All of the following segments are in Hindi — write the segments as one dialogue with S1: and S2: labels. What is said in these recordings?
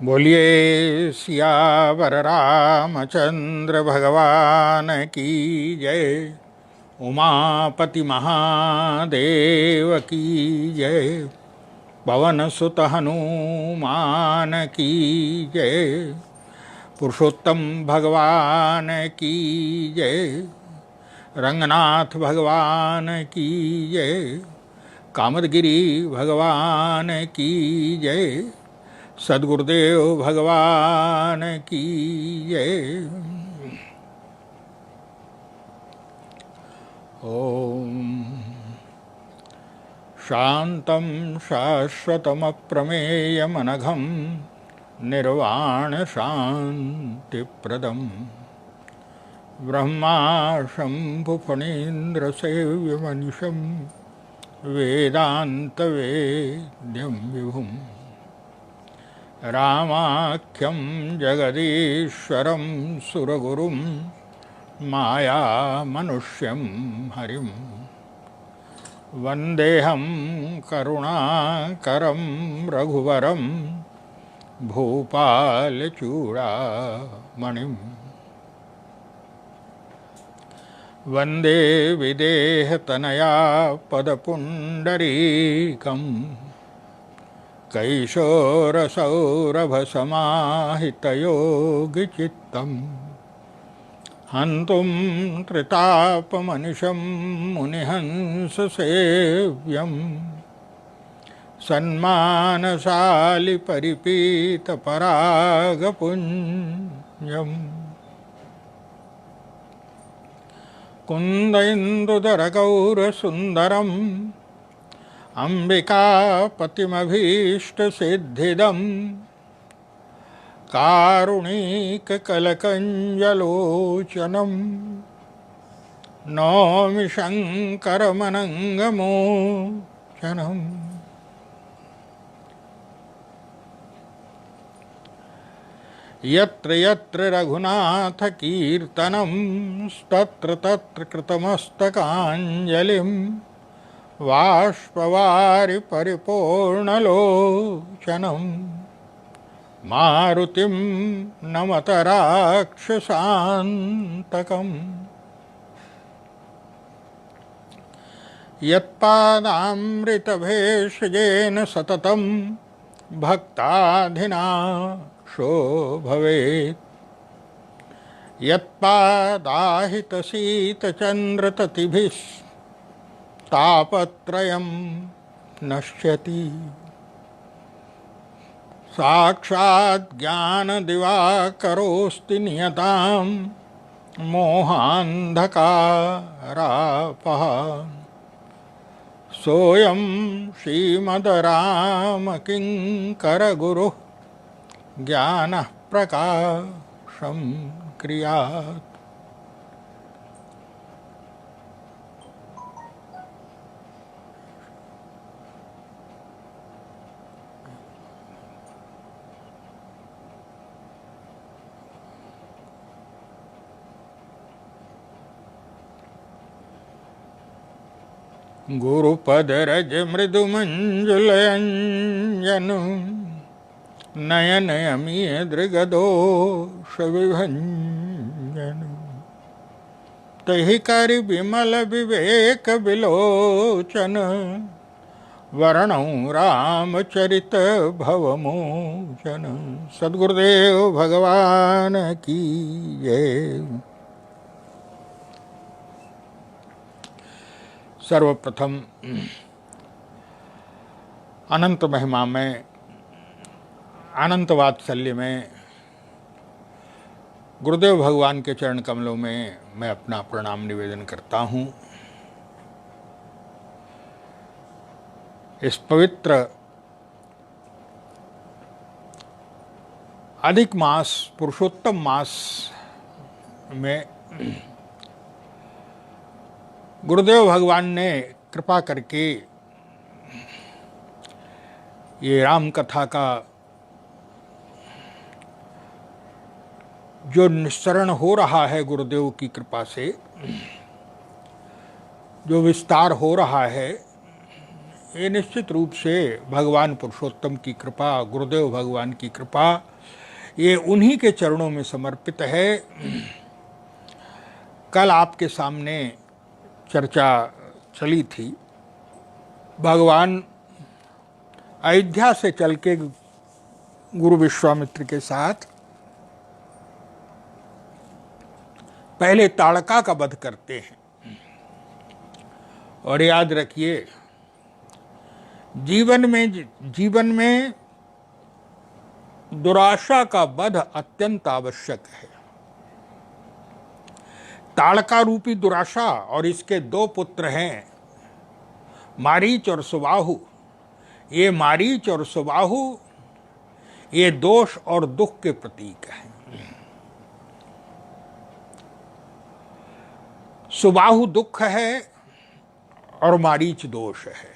S1: बोलिए सियावर रामचंद्र भगवान की जय। उमापति महादेव की जय। पवन सुत हनुमान की जय। पुरुषोत्तम भगवान की जय। रंगनाथ भगवान की जय। कामदगिरि भगवान की जय। सद्गुरुदेव भगवान की जय। ओम शांतं शाश्वतमप्रमेयमनघं निर्वाण शांतिप्रदं ब्रह्मा शम्भुफणीन्द्रसेव्यमनिशं वेदान्तवेद्यं विभुम् रामाख्यं जगदीश्वरं सुरगुरुं मायामनुष्यं हरिं वन्देऽहं करुणाकरं रघुवरं भूपालचूडामणिं वन्दे विदेहतनया पदपुण्डरीकम् कैशोरसौरभसमाहितयोगिचित्तम् हन्तुं त्रितापमनिशं मुनिहंससेव्यं सन्मानशालिपरिपीतपरागपुञ्जम् कुन्देन्दुधरगौरसुन्दरम् अम्बिकापतिमभीष्टसिद्धिदं कारुणिककलकञ्जलोचनं नौमि शङ्करमनङ्गमोचनम्। यत्र यत्र रघुनाथकीर्तनं तत्र तत्र कृतमस्तकाञ्जलिं बाष्पवारि परिपूर्णलोचनं मारुतिं नमत राक्षसान्तकम्। यत्पादामृतभेषजेन सततं भक्ताधिनाशो भवेत् यत्पादाहितशीतचन्द्रततिभिः तापत्रयं नश्यति। साक्षात् ज्ञानदिवाकरोऽस्ति नियतां मोहान्धकारापः सोऽयं श्रीमद्रामकिङ्करगुरुः ज्ञानः प्रकाशं क्रियात्। गुरुपदरज मृदुमञ्जुलयञ्जनु नयनयमीय दृगदोषविभञ्जनु तहि करि विमल विवेक विलोचन वर्णौ रामचरित भवमोचन। सद्गुरुदेव भगवान की जय। सर्वप्रथम अनंत महिमा में अनंत वात्सल्य में गुरुदेव भगवान के चरण कमलों में मैं अपना प्रणाम निवेदन करता हूँ। इस पवित्र अधिक मास पुरुषोत्तम मास में गुरुदेव भगवान ने कृपा करके ये राम कथा का जो निस्सरण हो रहा है गुरुदेव की कृपा से, जो विस्तार हो रहा है, ये निश्चित रूप से भगवान पुरुषोत्तम की कृपा, गुरुदेव भगवान की कृपा ये उन्हीं के चरणों में समर्पित है। कल आपके सामने चर्चा चली थी, भगवान अयोध्या से चल के गुरु विश्वामित्र के साथ पहले ताड़का का वध करते हैं। और याद रखिए, जीवन में दुराशा का वध अत्यंत आवश्यक है। ताड़का रूपी दुराशा और इसके दो पुत्र हैं, मारीच और सुबाहु। ये मारीच और सुबाहु ये दोष और दुख के प्रतीक हैं। सुबाहु दुख है और मारीच दोष है।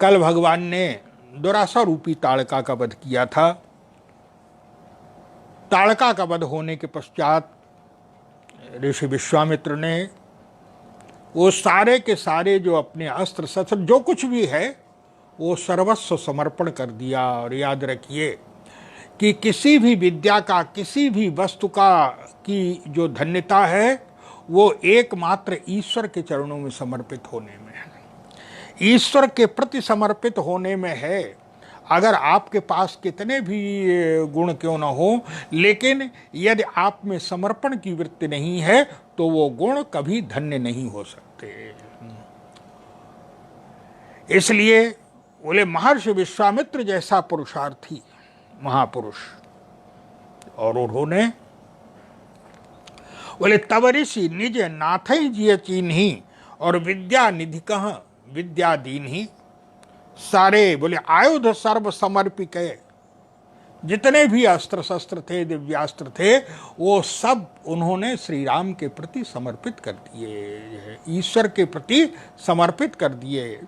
S1: कल भगवान ने दुराशा रूपी ताड़का का वध किया था। ताड़का का वध होने के पश्चात ऋषि विश्वामित्र ने वो सारे के सारे जो अपने अस्त्र शस्त्र जो कुछ भी है वो सर्वस्व समर्पण कर दिया। और याद रखिए कि किसी भी विद्या का, किसी भी वस्तु का की जो धन्यता है वो एकमात्र ईश्वर के चरणों में समर्पित होने में है, ईश्वर के प्रति समर्पित होने में है। अगर आपके पास कितने भी गुण क्यों न हो, लेकिन यदि आप में समर्पण की वृत्ति नहीं है तो वो गुण कभी धन्य नहीं हो सकते। इसलिए बोले महर्षि विश्वामित्र जैसा पुरुषार्थी महापुरुष, और उन्होंने बोले तब ऋषि निज नाथई जिय चीन्ही और विद्या निधि कह विद्या दीन्ही। सारे बोले आयुध सर्व समर्पित, जितने भी अस्त्र शस्त्र थे, दिव्यास्त्र थे, वो सब उन्होंने श्री राम के प्रति समर्पित कर दिए, ईश्वर के प्रति समर्पित कर दिए।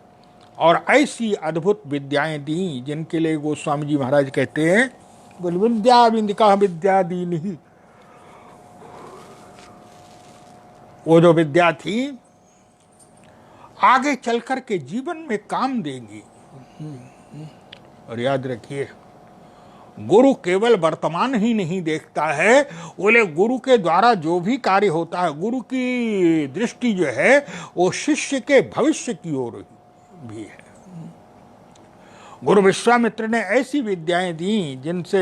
S1: और ऐसी अद्भुत विद्याएं दी जिनके लिए गोस्वामी जी महाराज कहते हैं, बोले विद्या विंदिका विद्या दीन्ही। वो जो विद्या थी आगे चलकर के जीवन में काम देंगी। और याद रखिए, गुरु केवल वर्तमान ही नहीं देखता है, बोले गुरु के द्वारा जो भी कार्य होता है, गुरु की दृष्टि जो है वो शिष्य के भविष्य की ओर भी है। गुरु विश्वामित्र ने ऐसी विद्याएं दी जिनसे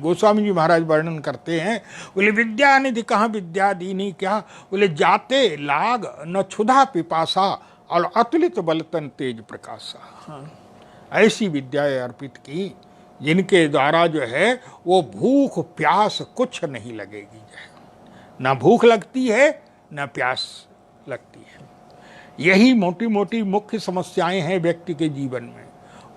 S1: गोस्वामी जी महाराज वर्णन करते हैं, बोले विद्या निधि कहाँ विद्या दीनी क्या, बोले जाते लाग न क्षुधा पिपासा और अतुलित बलतन तेज प्रकाशा। ऐसी विद्याएं अर्पित की जिनके द्वारा जो है वो भूख प्यास कुछ नहीं लगेगी, ना भूख लगती है ना प्यास लगती है। यही मोटी मोटी मुख्य समस्याएं हैं व्यक्ति के जीवन में,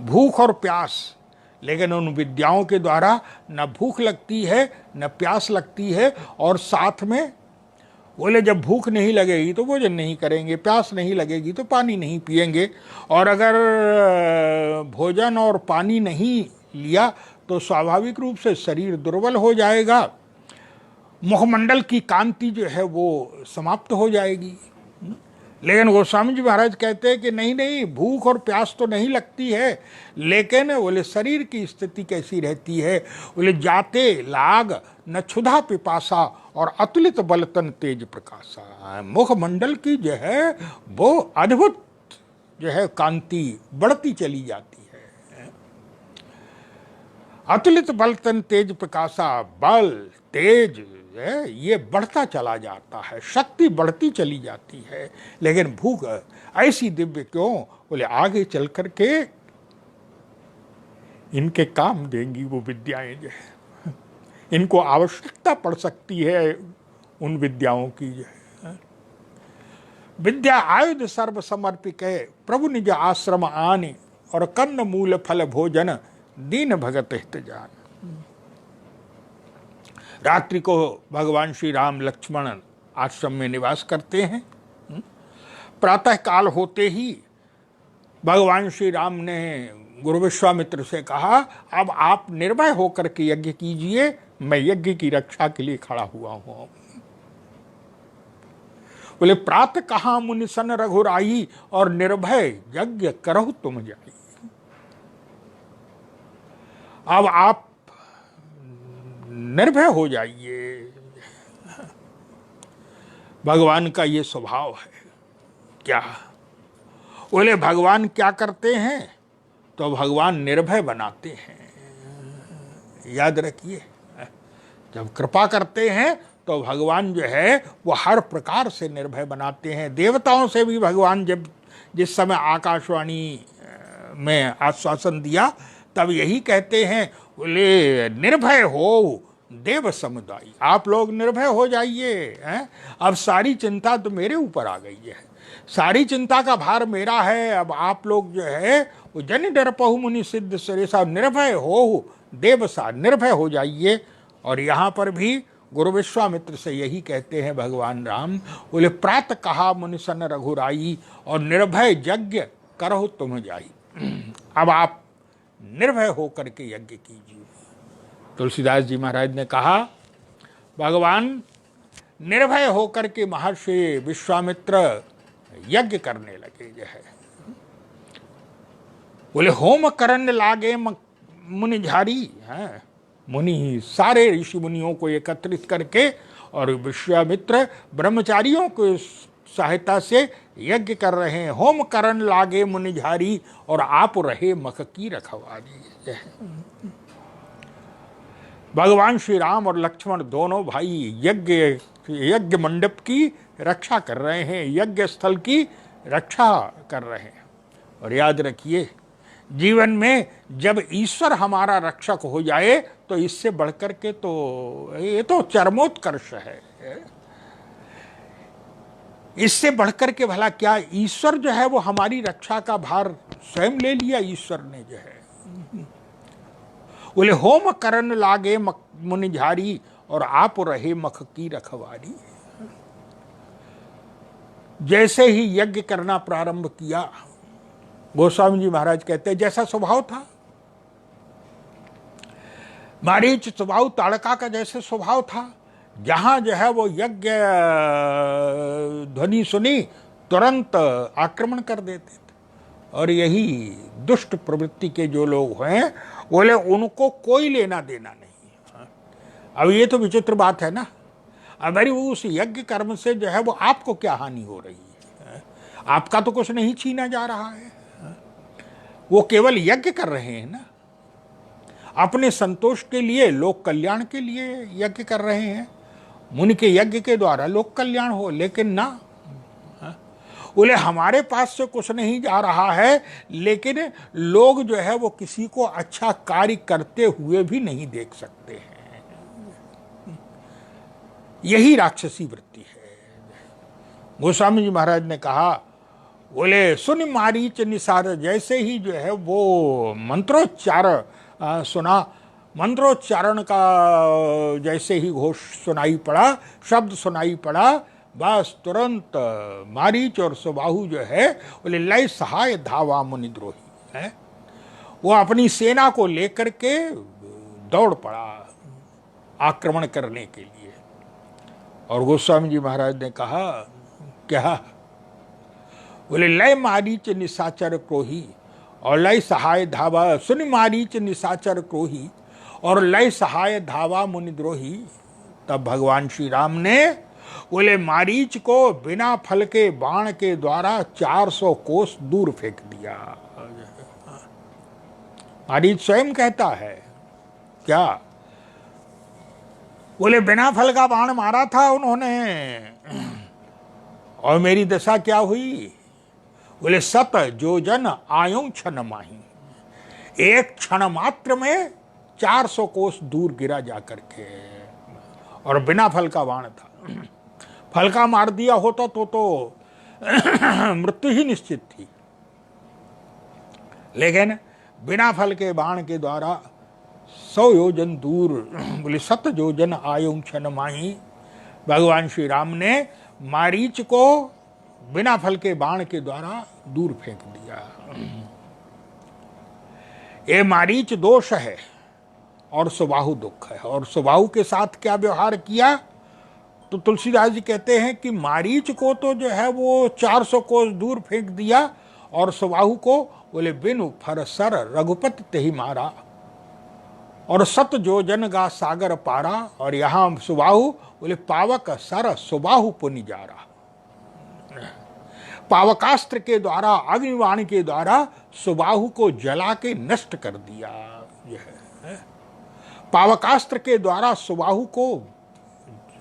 S1: भूख और प्यास। लेकिन उन विद्याओं के द्वारा न भूख लगती है न प्यास लगती है, और साथ में बोले जब भूख नहीं लगेगी तो भोजन नहीं करेंगे, प्यास नहीं लगेगी तो पानी नहीं पिएंगे, और अगर भोजन और पानी नहीं लिया तो स्वाभाविक रूप से शरीर दुर्बल हो जाएगा, मुखमंडल की कांति जो है वो समाप्त हो जाएगी। लेकिन गोस्वामी जी महाराज कहते हैं कि नहीं नहीं, भूख और प्यास तो नहीं लगती है, लेकिन बोले शरीर की स्थिति कैसी रहती है, बोले जाते लाग न क्षुधा पिपासा और अतुलित बलतन तेज प्रकाशा। मुखमंडल की जो है वो अद्भुत जो है कांति बढ़ती चली जाती है। अतुलित बलतन तेज प्रकाशा, बल तेज ये बढ़ता चला जाता है, शक्ति बढ़ती चली जाती है। लेकिन भूख ऐसी दिव्य क्यों, बोले आगे चल करके इनके काम देंगी वो विद्याएं जो है, इनको आवश्यकता पड़ सकती है उन विद्याओं की जो है। विद्या आयुध सर्व समर्पित है, प्रभु निज आश्रम आने और कन्न मूल फल भोजन दीन भगत हित जान। रात्रि को भगवान श्री राम लक्ष्मण आश्रम में निवास करते हैं। प्रातः काल होते ही भगवान श्री राम ने गुरु विश्वामित्र से कहा, अब आप निर्भय होकर के यज्ञ कीजिए, मैं यज्ञ की रक्षा के लिए खड़ा हुआ हूं। बोले प्रातः कहा मुनि सन रघुराई और निर्भय यज्ञ करहु तुम जाई। अब आप निर्भय हो जाइए। भगवान का ये स्वभाव है। क्या बोले? भगवान क्या करते हैं? तो भगवान निर्भय बनाते हैं। याद रखिए, जब कृपा करते हैं तो भगवान जो है वो हर प्रकार से निर्भय बनाते हैं। देवताओं से भी भगवान जब जिस समय आकाशवाणी में आश्वासन दिया तब यही कहते हैं, बोले निर्भय हो देव समुदाय, आप लोग निर्भय हो जाइए। अब सारी चिंता तो मेरे ऊपर आ गई है, सारी चिंता का भार मेरा है। अब आप लोग जो है वो जन डरपहु मुनि सिद्ध सुरेशा, निर्भय हो देव सा, निर्भय हो जाइए। और यहाँ पर भी गुरु विश्वामित्र से यही कहते हैं भगवान राम, बोले प्रात कहा मुनि सन रघुराई, और निर्भय यज्ञ करो तुम जाई। अब आप निर्भय होकर के यज्ञ कीजिए। तुलसीदास जी महाराज ने कहा, भगवान निर्भय होकर के महर्षि विश्वामित्र यज्ञ करने लगे जो है। बोले होम करन लागे मुनि झारी, है मुनि सारे ऋषि मुनियों को एकत्रित करके और विश्वामित्र ब्रह्मचारियों को सहायता से यज्ञ कर रहे हैं। होम करन लागे मुनि झारी, और आप रहे मख की रखवारी। भगवान श्री राम और लक्ष्मण दोनों भाई यज्ञ मंडप की रक्षा कर रहे हैं, यज्ञ स्थल की रक्षा कर रहे हैं। और याद रखिए, जीवन में जब ईश्वर हमारा रक्षक हो जाए तो इससे बढ़कर के तो ये तो चरमोत्कर्ष है। इससे बढ़कर के भला क्या? ईश्वर जो है वो हमारी रक्षा का भार स्वयं ले लिया। ईश्वर ने जो है, बोले होम करन लागे मुनि झारी, और आप रहे मख की रखवारी। जैसे ही यज्ञ करना प्रारंभ किया, गोस्वामी जी महाराज कहते हैं जैसा स्वभाव था, मारीच स्वभाव ताड़का का जैसे स्वभाव था, जहां जो है वो यज्ञ ध्वनि सुनी तुरंत आक्रमण कर देते थे। और यही दुष्ट प्रवृत्ति के जो लोग हैं, बोले उनको कोई लेना देना नहीं। अब ये तो विचित्र बात है ना। अगर उस यज्ञ कर्म से जो है वो आपको क्या हानि हो रही है? आपका तो कुछ नहीं छीना जा रहा है, वो केवल यज्ञ कर रहे हैं ना, अपने संतोष के लिए, लोक कल्याण के लिए यज्ञ कर रहे हैं। मुनि के यज्ञ के द्वारा लोक कल्याण हो, लेकिन ना, बोले हमारे पास से कुछ नहीं जा रहा है, लेकिन लोग जो है वो किसी को अच्छा कार्य करते हुए भी नहीं देख सकते हैं। यही राक्षसी वृत्ति है। गोस्वामी जी महाराज ने कहा, बोले सुन मारीच निसार, जैसे ही जो है वो मंत्रोच्चार सुना, मंत्रोच्चारण का जैसे ही घोष सुनाई पड़ा, शब्द सुनाई पड़ा, बस तुरंत मारीच और सुबाहु जो है बोले लय सहाय धावा मुनिद्रोही है, वो अपनी सेना को लेकर के दौड़ पड़ा आक्रमण करने के लिए। और गोस्वामी जी महाराज ने कहा, क्या? बोले लय मारीच निशाचर क्रोही, और लय सहाय धावा, सुन मारीच निशाचर क्रोही, और लय सहाय धावा मुनिद्रोही। तब भगवान श्री राम ने बोले मारीच को बिना फल के बाण के द्वारा 400 कोस दूर फेंक दिया। मारीच स्वयं कहता है, क्या? बोले बिना फल का बाण मारा था उन्होंने, और मेरी दशा क्या हुई? बोले सत जो जन आयु क्षण माही, एक क्षण मात्र में 400 कोस दूर गिरा जाकर के, और बिना फल का बाण था। फल का मार दिया होता तो मृत्यु ही निश्चित थी, लेकिन बिना फल के बाण के द्वारा 100 योजन दूर, बोले सत योजन आयु क्षण माही, भगवान श्री राम ने मारीच को बिना फल के बाण के द्वारा दूर फेंक दिया। ये मारीच दोष है और सुबाहु दुख है। और सुबाहु के साथ क्या व्यवहार किया? तो तुलसीदास जी कहते हैं कि मारीच को तो जो है वो 400 कोस दूर फेंक दिया, और सुबाहु को बोले बिनु फर सर रघुपति तेहि मारा। और सत जोजन गा सागर पारा, और यहां सुबाहु बोले पावक सर सुबाहु पुनि जा रहा। पावकास्त्र के द्वारा, अग्निवाणी के द्वारा सुबाहु को जला के नष्ट कर दिया। यह पावकास्त्र के द्वारा सुबाहु को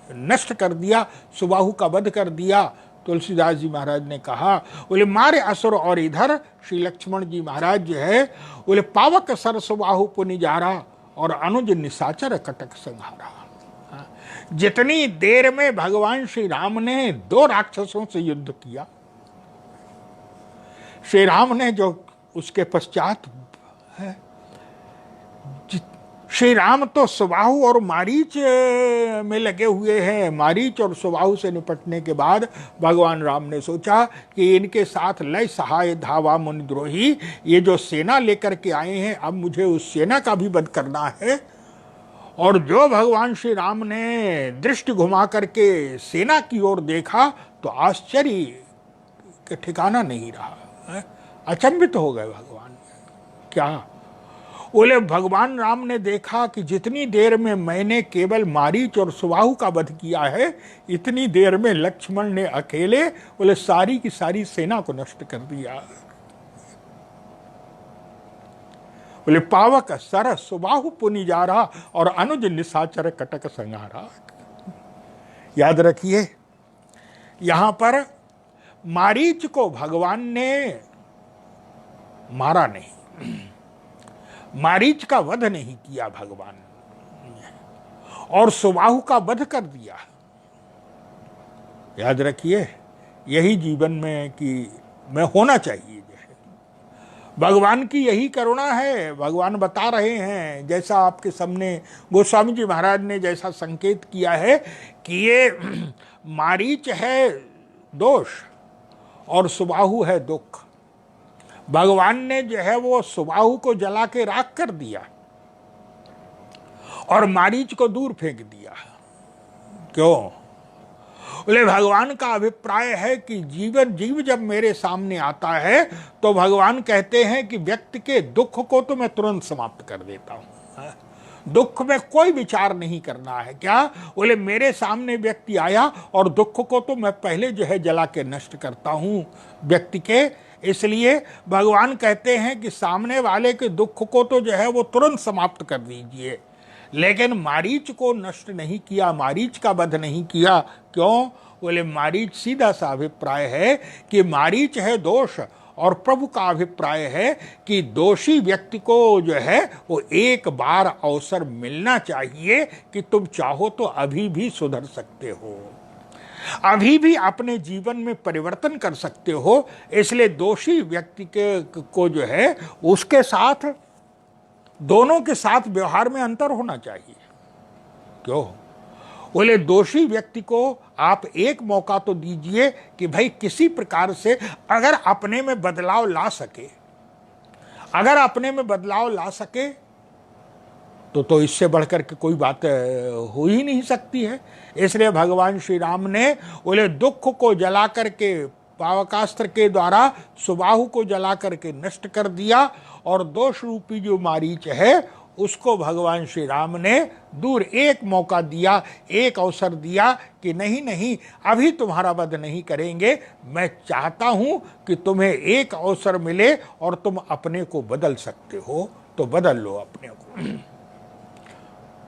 S1: नष्ट कर दिया, सुबाहु का वध कर दिया। तुलसीदास जी महाराज ने कहा, बोले मारे असुर और इधर श्री लक्ष्मण जी महाराज जो है बोले पावक सर सुबाहु पुनि जारा, और अनुज निशाचर कटक संहारा। जितनी देर में भगवान श्री राम ने 2 राक्षसों से युद्ध किया, श्री राम ने जो उसके पश्चात है, श्री राम तो सुबाहु और मारीच में लगे हुए हैं। मारीच और सुबाहु से निपटने के बाद भगवान राम ने सोचा कि इनके साथ लय सहाय धावा मुनिद्रोही, ये जो सेना लेकर के आए हैं, अब मुझे उस सेना का भी वध करना है। और जो भगवान श्री राम ने दृष्टि घुमा करके सेना की ओर देखा तो आश्चर्य के ठिकाना नहीं रहा। अचंभित हो गए भगवान। क्या बोले, भगवान राम ने देखा कि जितनी देर में मैंने केवल मारीच और सुबाहु का वध किया है, इतनी देर में लक्ष्मण ने अकेले बोले सारी की सारी सेना को नष्ट कर दिया। बोले पावक सर सुबाहु पुनि जा रहा, और अनुज निशाचर कटक संहारा। याद रखिए, यहां पर मारीच को भगवान ने मारा नहीं, मारीच का वध नहीं किया भगवान, और सुबाहु का वध कर दिया। याद रखिए, यही जीवन में कि मैं होना चाहिए। भगवान की यही करुणा है। भगवान बता रहे हैं, जैसा आपके सामने गोस्वामी जी महाराज ने जैसा संकेत किया है कि ये मारीच है दोष और सुबाहु है दुख। भगवान ने जो है वो सुबाहु को जला के राख कर दिया और मारीच को दूर फेंक दिया। क्यों? बोले भगवान का अभिप्राय है कि जीव जब मेरे सामने आता है तो भगवान कहते हैं कि व्यक्ति के दुख को तो मैं तुरंत समाप्त कर देता हूं। दुख में कोई विचार नहीं करना है। क्या? बोले मेरे सामने व्यक्ति आया और दुख को तो मैं पहले जो है जला के नष्ट करता हूं व्यक्ति के। इसलिए भगवान कहते हैं कि सामने वाले के दुख को तो जो है वो तुरंत समाप्त कर दीजिए, लेकिन मारीच को नष्ट नहीं किया, मारीच का वध नहीं किया। क्यों? बोले मारीच सीधा सा अभिप्राय है कि मारीच है दोष, और प्रभु का अभिप्राय है कि दोषी व्यक्ति को जो है वो एक बार अवसर मिलना चाहिए कि तुम चाहो तो अभी भी सुधर सकते हो, अभी भी अपने जीवन में परिवर्तन कर सकते हो। इसलिए दोषी व्यक्ति को जो है उसके साथ, दोनों के साथ व्यवहार में अंतर होना चाहिए। क्यों? बोले दोषी व्यक्ति को आप एक मौका तो दीजिए कि भाई किसी प्रकार से अगर अपने में बदलाव ला सके, अगर अपने में बदलाव ला सके तो इससे बढ़कर के कोई बात हो ही नहीं सकती है। इसलिए भगवान श्री राम ने बोले दुख को जला करके पावकास्त्र के द्वारा सुबाहु को जला करके नष्ट कर दिया, और दोष रूपी जो मारीच है उसको भगवान श्री राम ने दूर एक मौका दिया, एक अवसर दिया कि नहीं नहीं अभी तुम्हारा वध नहीं करेंगे, मैं चाहता हूं कि तुम्हें एक अवसर मिले और तुम अपने को बदल सकते हो तो बदल लो अपने को।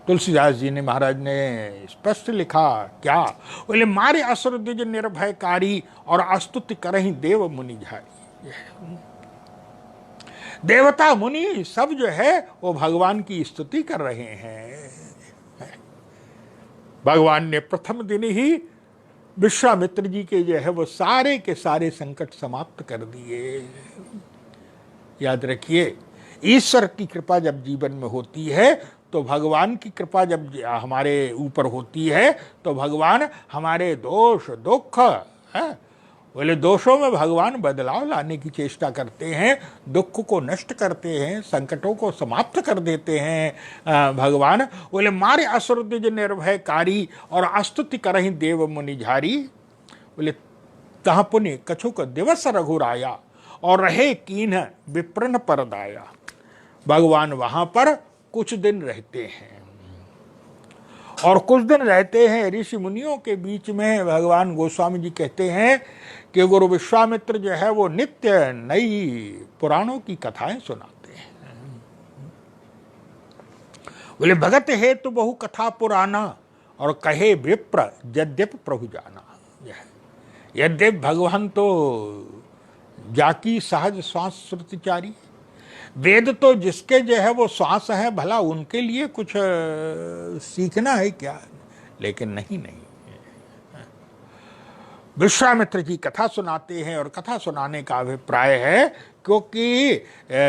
S1: तुलसीदास जी ने महाराज ने स्पष्ट लिखा, क्या? बोले मारे असुर द्विज निर्भयकारी, और अस्तुति करहि देव मुनि झारी। देवता मुनि सब जो है वो भगवान की स्तुति कर रहे हैं। भगवान ने प्रथम दिन ही विश्वामित्र जी के जो है वो सारे के सारे संकट समाप्त कर दिए। याद रखिए, ईश्वर की कृपा जब जीवन में होती है तो भगवान की कृपा जब हमारे ऊपर होती है तो भगवान हमारे दोष दुख है, बोले दोषों में भगवान बदलाव लाने की चेष्टा करते हैं, दुख को नष्ट करते हैं, संकटों को समाप्त कर देते हैं भगवान। बोले मारे असुर द्विज निर्भयकारी, और अस्तुति करहि देव मुनि झारी। बोले तह पुनि कछुक दिवस रघुराया, और रहे कीन्ह विप्रन परदाया। भगवान वहां पर कुछ दिन रहते हैं, और कुछ दिन रहते हैं ऋषि मुनियों के बीच में। भगवान गोस्वामी जी कहते हैं कि गुरु विश्वामित्र जो है वो नित्य नई पुराणों की कथाएं सुनाते हैं। बोले भगत है तो बहु कथा पुराना, और कहे विप्र यद्यप प्रभु जाना। यद्यप भगवान तो जाकी सहज श्वास श्रुतिचारी, वेद तो जिसके जो है वो श्वास है, भला उनके लिए कुछ सीखना है क्या? लेकिन नहीं। विश्वामित्र जी कथा सुनाते हैं, और कथा सुनाने का अभिप्राय है क्योंकि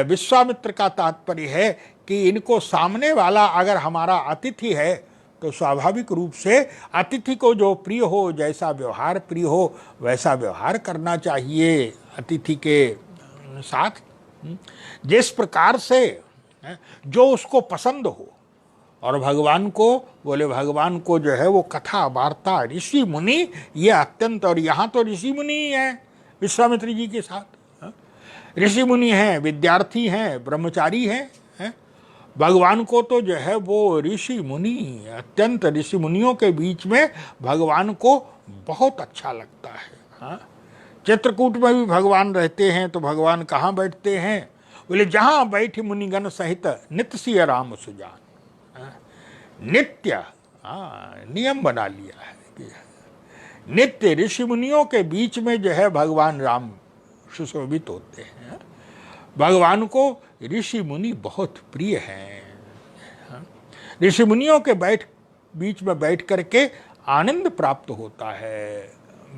S1: विश्वामित्र का तात्पर्य है कि इनको सामने वाला अगर हमारा अतिथि है तो स्वाभाविक रूप से अतिथि को जो प्रिय हो, जैसा व्यवहार प्रिय हो, वैसा व्यवहार करना चाहिए अतिथि के साथ, जिस प्रकार से जो उसको पसंद हो। और भगवान को, बोले भगवान को जो है वो कथा वार्ता ऋषि मुनि ये अत्यंत, और यहाँ तो ऋषि मुनि ही है विश्वामित्र जी के साथ, ऋषि मुनि हैं, विद्यार्थी हैं, ब्रह्मचारी हैं। भगवान को तो जो है वो ऋषि मुनि, अत्यंत ऋषि मुनियों के बीच में भगवान को बहुत अच्छा लगता है। चित्रकूट में भी भगवान रहते हैं तो भगवान कहाँ बैठते हैं? बोले जहाँ बैठे मुनिगण सहित नित्य सिय राम सुजान। नित्य नियम बना लिया है कि नित्य ऋषि मुनियों के बीच में जो है भगवान राम सुशोभित होते हैं। भगवान को ऋषि मुनि बहुत प्रिय हैं। ऋषि मुनियों के बीच में बैठ करके आनंद प्राप्त होता है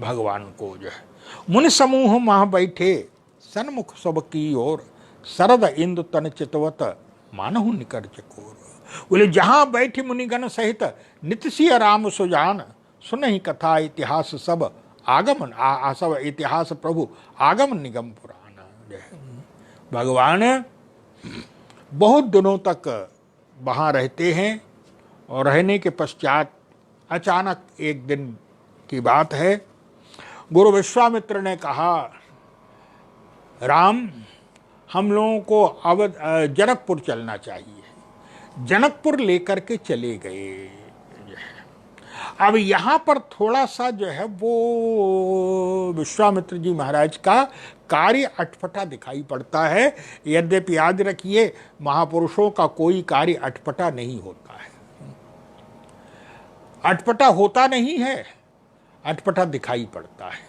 S1: भगवान को जो है। मुनि समूह मह बैठे सन्मुख सब की ओर, शरद इंदु तन चितवत मानहु निकर चकोर। बोले जहां बैठे मुनिगण सहित नित्य सिय राम सुजान, सुनहि कथा इतिहास सब आगमन सब इतिहास प्रभु आगमन निगम पुराण। भगवान बहुत दिनों तक वहाँ रहते हैं, और रहने के पश्चात अचानक एक दिन की बात है, गुरु विश्वामित्र ने कहा, राम हम लोगों को अब जनकपुर चलना चाहिए। जनकपुर लेकर के चले गए। अब यहाँ पर थोड़ा सा जो है वो विश्वामित्र जी महाराज का कार्य अटपटा दिखाई पड़ता है। यद्यपि याद रखिए महापुरुषों का कोई कार्य अटपटा नहीं होता है, अटपटा होता नहीं है, अटपटा दिखाई पड़ता है।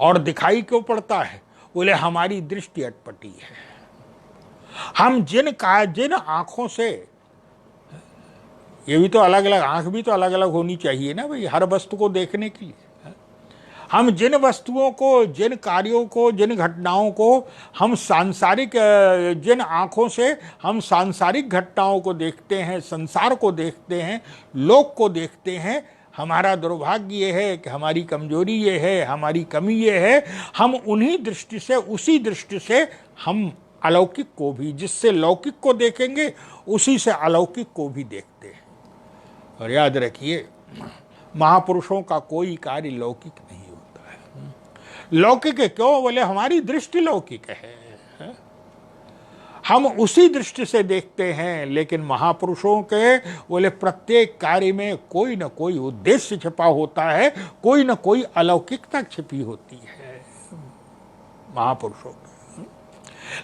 S1: और दिखाई क्यों पड़ता है? बोले हमारी दृष्टि अटपटी है। हम जिन आंखों से, ये भी तो अलग अलग आंख भी तो अलग अलग होनी चाहिए ना भाई, हर वस्तु को देखने के लिए। हम जिन वस्तुओं को, जिन कार्यों को, जिन घटनाओं को हम सांसारिक, जिन आंखों से हम सांसारिक घटनाओं को देखते हैं, संसार को देखते हैं, लोक को देखते हैं, हमारा दुर्भाग्य ये है कि हमारी कमजोरी ये है, हमारी कमी ये है, हम उन्हीं दृष्टि से, उसी दृष्टि से हम अलौकिक को भी, जिससे लौकिक को देखेंगे उसी से अलौकिक को भी देखते हैं। और याद रखिए महापुरुषों का कोई कार्य लौकिक नहीं होता है। लौकिक है क्यों? बोले हमारी दृष्टि लौकिक है, हम उसी दृष्टि से देखते हैं। लेकिन महापुरुषों के बोले प्रत्येक कार्य में कोई न कोई उद्देश्य छिपा होता है, कोई न कोई अलौकिकता छिपी होती है महापुरुषों की।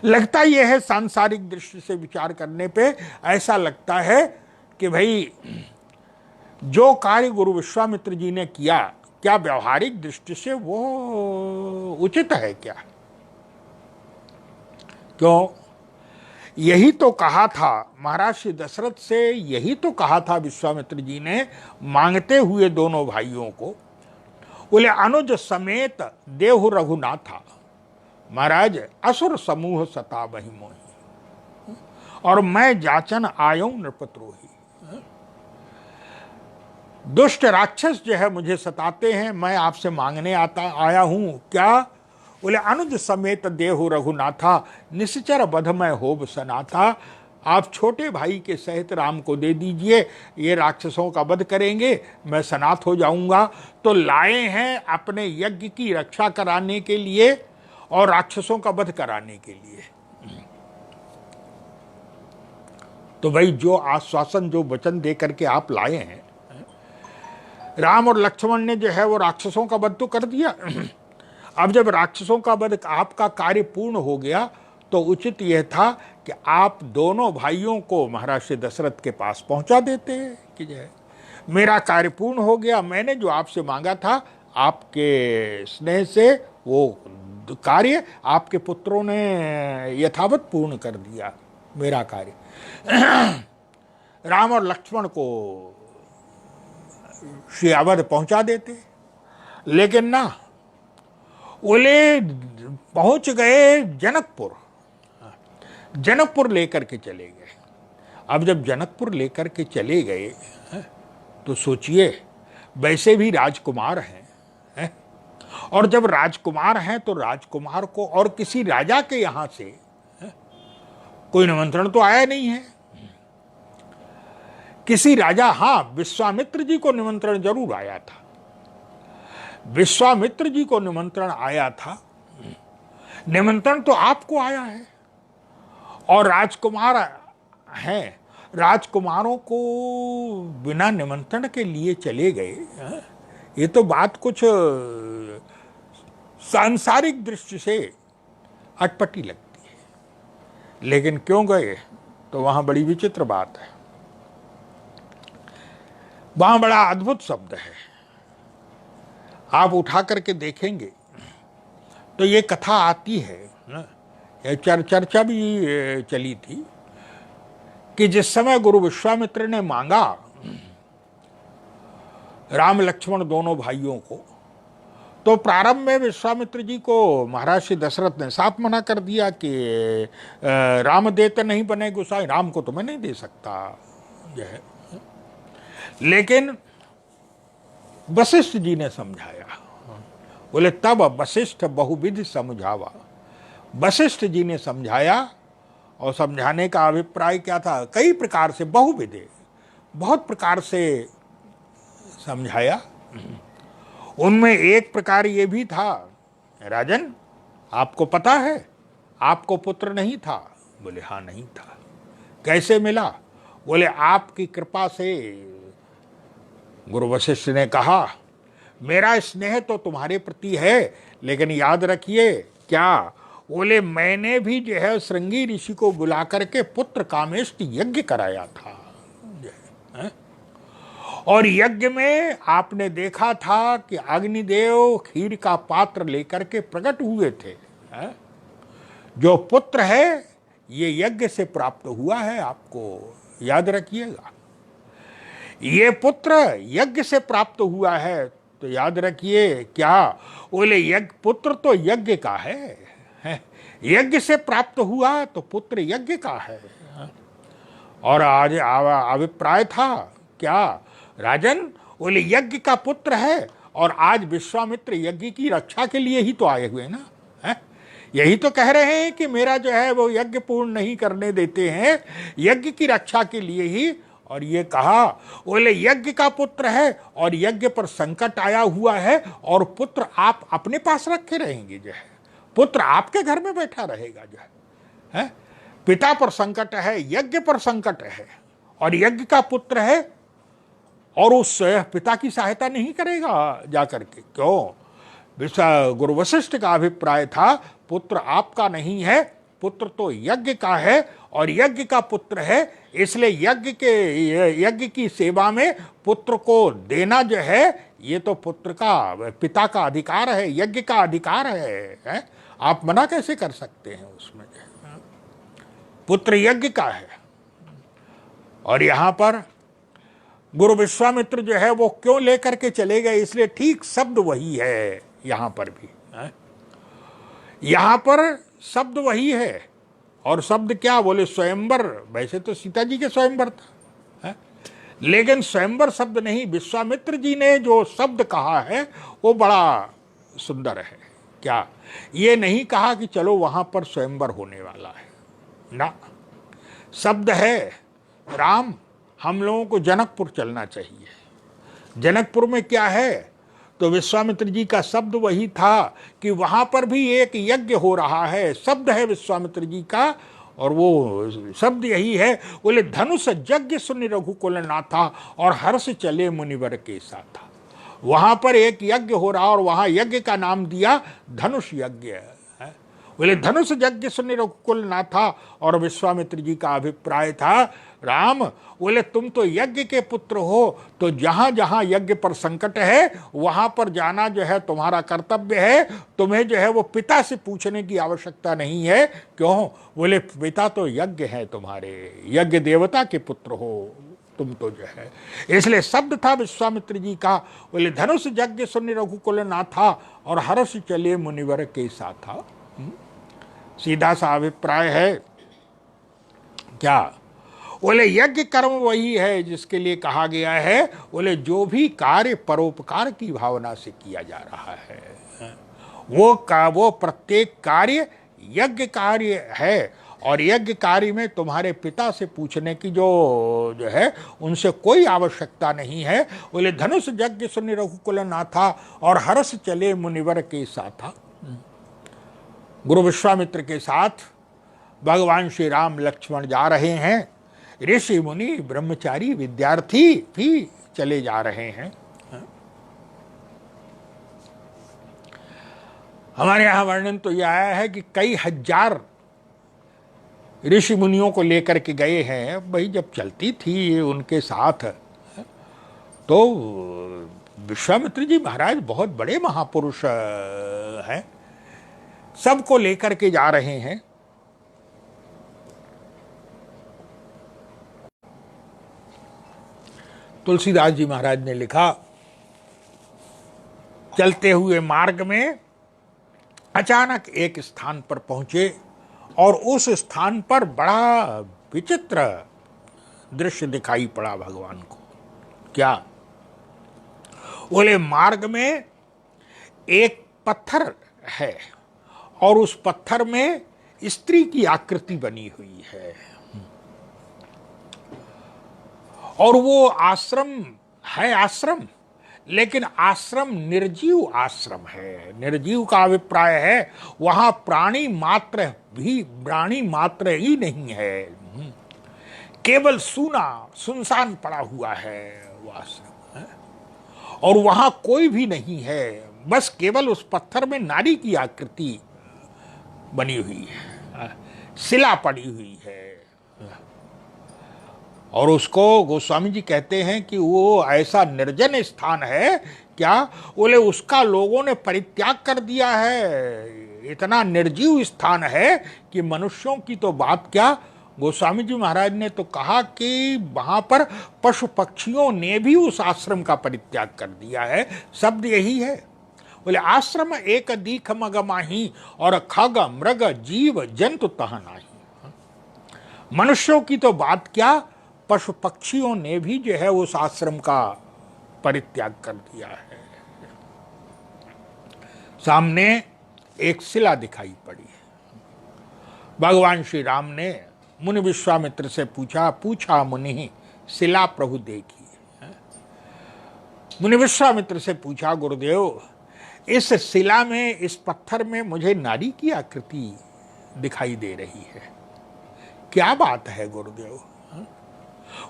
S1: लगता यह है, सांसारिक दृष्टि से विचार करने पे ऐसा लगता है कि भाई जो कार्य गुरु विश्वामित्र जी ने किया, क्या व्यवहारिक दृष्टि से वो उचित है क्या? क्यों? यही तो कहा था महाराज श्री दशरथ से, यही तो कहा था विश्वामित्र जी ने मांगते हुए दोनों भाइयों को। बोले अनुज समेत देहु रघुनाथा, महाराज असुर समूह सता वही मोही, और मैं जाचन आयो नृपद्रोही। दुष्ट राक्षस जो है मुझे सताते हैं, मैं आपसे मांगने आया हूं। क्या? बोले अनुज समेत देहु रघुनाथा, निश्चर बध में होब सनाथा। आप छोटे भाई के सहित राम को दे दीजिए, ये राक्षसों का वध करेंगे, मैं सनाथ हो जाऊंगा। तो लाए हैं अपने यज्ञ की रक्षा कराने के लिए और राक्षसों का वध कराने के लिए। तो भाई जो आश्वासन, जो वचन दे करके आप लाए हैं, राम और लक्ष्मण ने जो है वो राक्षसों का वध तो कर दिया। अब जब राक्षसों का वध, आपका कार्य पूर्ण हो गया, तो उचित यह था कि आप दोनों भाइयों को महाराज श्री दशरथ के पास पहुंचा देते कि जो है मेरा कार्य पूर्ण हो गया, मैंने जो आपसे मांगा था आपके स्नेह से वो कार्य आपके पुत्रों ने यथावत पूर्ण कर दिया, मेरा कार्य। राम और लक्ष्मण को श्री अवध पहुंचा देते, लेकिन ना, बोले पहुंच गए जनकपुर, जनकपुर लेकर के चले गए। अब जब जनकपुर लेकर के चले गए तो सोचिए, वैसे भी राजकुमार हैं, और जब राजकुमार हैं तो राजकुमार को और किसी राजा के यहां से कोई निमंत्रण तो आया नहीं है। किसी राजा, हाँ, विश्वामित्र जी को निमंत्रण जरूर आया था, विश्वामित्र जी को निमंत्रण आया था। निमंत्रण तो आपको आया है, और राजकुमार हैं, राजकुमारों को बिना निमंत्रण के लिए चले गए। ये तो बात कुछ सांसारिक दृष्टि से अटपटी लगती है, लेकिन क्यों गए तो वहां बड़ी विचित्र बात है, वहां बड़ा अद्भुत शब्द है। आप उठा करके देखेंगे तो ये कथा आती है, ये चर्चा भी चली थी कि जिस समय गुरु विश्वामित्र ने मांगा राम लक्ष्मण दोनों भाइयों को, तो प्रारंभ में विश्वामित्र जी को महाराज श्री दशरथ ने साफ मना कर दिया कि राम देते नहीं बने गोसाई, राम को तो मैं नहीं दे सकता जो है। लेकिन वशिष्ठ जी ने समझाया, बोले तब वशिष्ठ बहुविधि समझावा। वशिष्ठ जी ने समझाया, और समझाने का अभिप्राय क्या था, कई प्रकार से, बहुविधि, बहुत प्रकार से समझाया। उनमें एक प्रकार ये भी था, राजन आपको पता है आपको पुत्र नहीं था? बोले हाँ नहीं था। कैसे मिला? बोले आपकी कृपा से। गुरु वशिष्ठ ने कहा मेरा स्नेह तो तुम्हारे प्रति है, लेकिन याद रखिए क्या, बोले मैंने भी जो है श्रृंगी ऋषि को बुला करके पुत्र कामेष्टि यज्ञ कराया था, और यज्ञ में आपने देखा था कि अग्निदेव खीर का पात्र लेकर के प्रकट हुए थे। जो पुत्र है ये यज्ञ से प्राप्त हुआ है, आपको याद रखिएगा, ये पुत्र यज्ञ से प्राप्त हुआ है। तो याद रखिए क्या, बोले यज्ञ, पुत्र तो यज्ञ का है, यज्ञ से प्राप्त हुआ तो पुत्र यज्ञ का है। और आज अभिप्राय था क्या राजन, बोले यज्ञ का पुत्र है, और आज विश्वामित्र यज्ञ की रक्षा के लिए ही तो आए हुए ना, है? यही तो कह रहे हैं कि मेरा जो है वो यज्ञ पूर्ण नहीं करने देते हैं, यज्ञ की रक्षा के लिए ही। और ये कहा, बोले यज्ञ का पुत्र है और यज्ञ पर संकट आया हुआ है, और पुत्र आप अपने पास रखे रहेंगे, जो है पुत्र आपके घर में बैठा रहेगा, जो है पिता पर संकट है, यज्ञ पर संकट है, और यज्ञ का पुत्र है, और उस पिता की सहायता नहीं करेगा जाकर के। क्यों? गुरु वशिष्ठ का अभिप्राय था पुत्र आपका नहीं है, पुत्र तो यज्ञ का है, और यज्ञ का पुत्र है, इसलिए यज्ञ की सेवा में पुत्र को देना जो है ये तो पुत्र का, पिता का अधिकार है, यज्ञ का अधिकार है? आप मना कैसे कर सकते हैं उसमें? पुत्र यज्ञ का है। और यहां पर गुरु विश्वामित्र जो है वो क्यों लेकर के चले गए, इसलिए ठीक शब्द वही है यहां पर भी, यहां पर शब्द वही है। और शब्द क्या, बोले स्वयंवर। वैसे तो सीता जी के स्वयंवर था, लेकिन स्वयंवर शब्द नहीं, विश्वामित्र जी ने जो शब्द कहा है वो बड़ा सुंदर है। क्या, ये नहीं कहा कि चलो वहां पर स्वयंवर होने वाला है ना, शब्द है राम हम लोगों को जनकपुर चलना चाहिए। जनकपुर में क्या है, तो विश्वामित्र जी का शब्द वही था कि वहां पर भी एक यज्ञ हो रहा है, शब्द है विश्वामित्र जी का, और वो शब्द यही है, बोले धनुष यज्ञ सुनि रघुकुल नाथा और हर्ष चले मुनिवर के साथा। वहां पर एक यज्ञ हो रहा और वहां यज्ञ का नाम दिया धनुष यज्ञ है। बोले धनुष यज्ञ सुनि रघुकुल नाथा, और विश्वामित्र जी का अभिप्राय था, राम बोले तुम तो यज्ञ के पुत्र हो, तो जहां जहां यज्ञ पर संकट है वहां पर जाना जो है तुम्हारा कर्तव्य है। तुम्हें जो है वो पिता से पूछने की आवश्यकता नहीं है। क्यों? बोले पिता तो यज्ञ है तुम्हारे, यज्ञ देवता के पुत्र हो तुम तो जो है। इसलिए शब्द था विश्वामित्र जी का, बोले धनुष यज्ञ सुनि रघुकुल नाथा और हर्ष चले मुनिवर के साथा। सीधा सा अभिप्राय है क्या? बोले यज्ञ कर्म वही है जिसके लिए कहा गया है, बोले जो भी कार्य परोपकार की भावना से किया जा रहा है वो प्रत्येक कार्य यज्ञ कार्य है। और यज्ञ कार्य में तुम्हारे पिता से पूछने की जो है उनसे कोई आवश्यकता नहीं है। बोले धनुष यज्ञ सुनि रघुकुल नाथा और हर्ष चले मुनिवर के साथा। गुरु विश्वामित्र के साथ भगवान श्री राम लक्ष्मण जा रहे हैं, ऋषि मुनि ब्रह्मचारी विद्यार्थी भी चले जा रहे हैं। हमारे यहां वर्णन तो यह आया है कि कई हजार ऋषि मुनियों को लेकर के गए हैं। भाई जब चलती थी उनके साथ तो विश्वामित्र जी महाराज बहुत बड़े महापुरुष हैं, सबको लेकर के जा रहे हैं। तुलसीदास जी महाराज ने लिखा, चलते हुए मार्ग में अचानक एक स्थान पर पहुंचे और उस स्थान पर बड़ा विचित्र दृश्य दिखाई पड़ा भगवान को। क्या? बोले मार्ग में एक पत्थर है और उस पत्थर में स्त्री की आकृति बनी हुई है, और वो आश्रम है, आश्रम, लेकिन आश्रम निर्जीव आश्रम है। निर्जीव का अभिप्राय है वहां प्राणी मात्र ही नहीं है, केवल सुनसान पड़ा हुआ है वो आश्रम है। और वहां कोई भी नहीं है, बस केवल उस पत्थर में नारी की आकृति बनी हुई है, शिला पड़ी हुई है। और उसको गोस्वामी जी कहते हैं कि वो ऐसा निर्जन स्थान है, क्या? बोले उसका लोगों ने परित्याग कर दिया है। इतना निर्जीव स्थान है कि मनुष्यों की तो बात क्या, गोस्वामी जी महाराज ने तो कहा कि वहां पर पशु पक्षियों ने भी उस आश्रम का परित्याग कर दिया है। शब्द यही है। बोले आश्रम एक दीख मग माही और खग मृग जीव जंतु तह नाही। मनुष्यों की तो बात क्या, पशु पक्षियों ने भी जो है उस आश्रम का परित्याग कर दिया है। सामने एक शिला दिखाई पड़ी है। भगवान श्री राम ने मुनि विश्वामित्र से पूछा मुनि शिला प्रभु देखी। मुनि विश्वामित्र से पूछा, गुरुदेव इस शिला में, इस पत्थर में मुझे नारी की आकृति दिखाई दे रही है, क्या बात है गुरुदेव?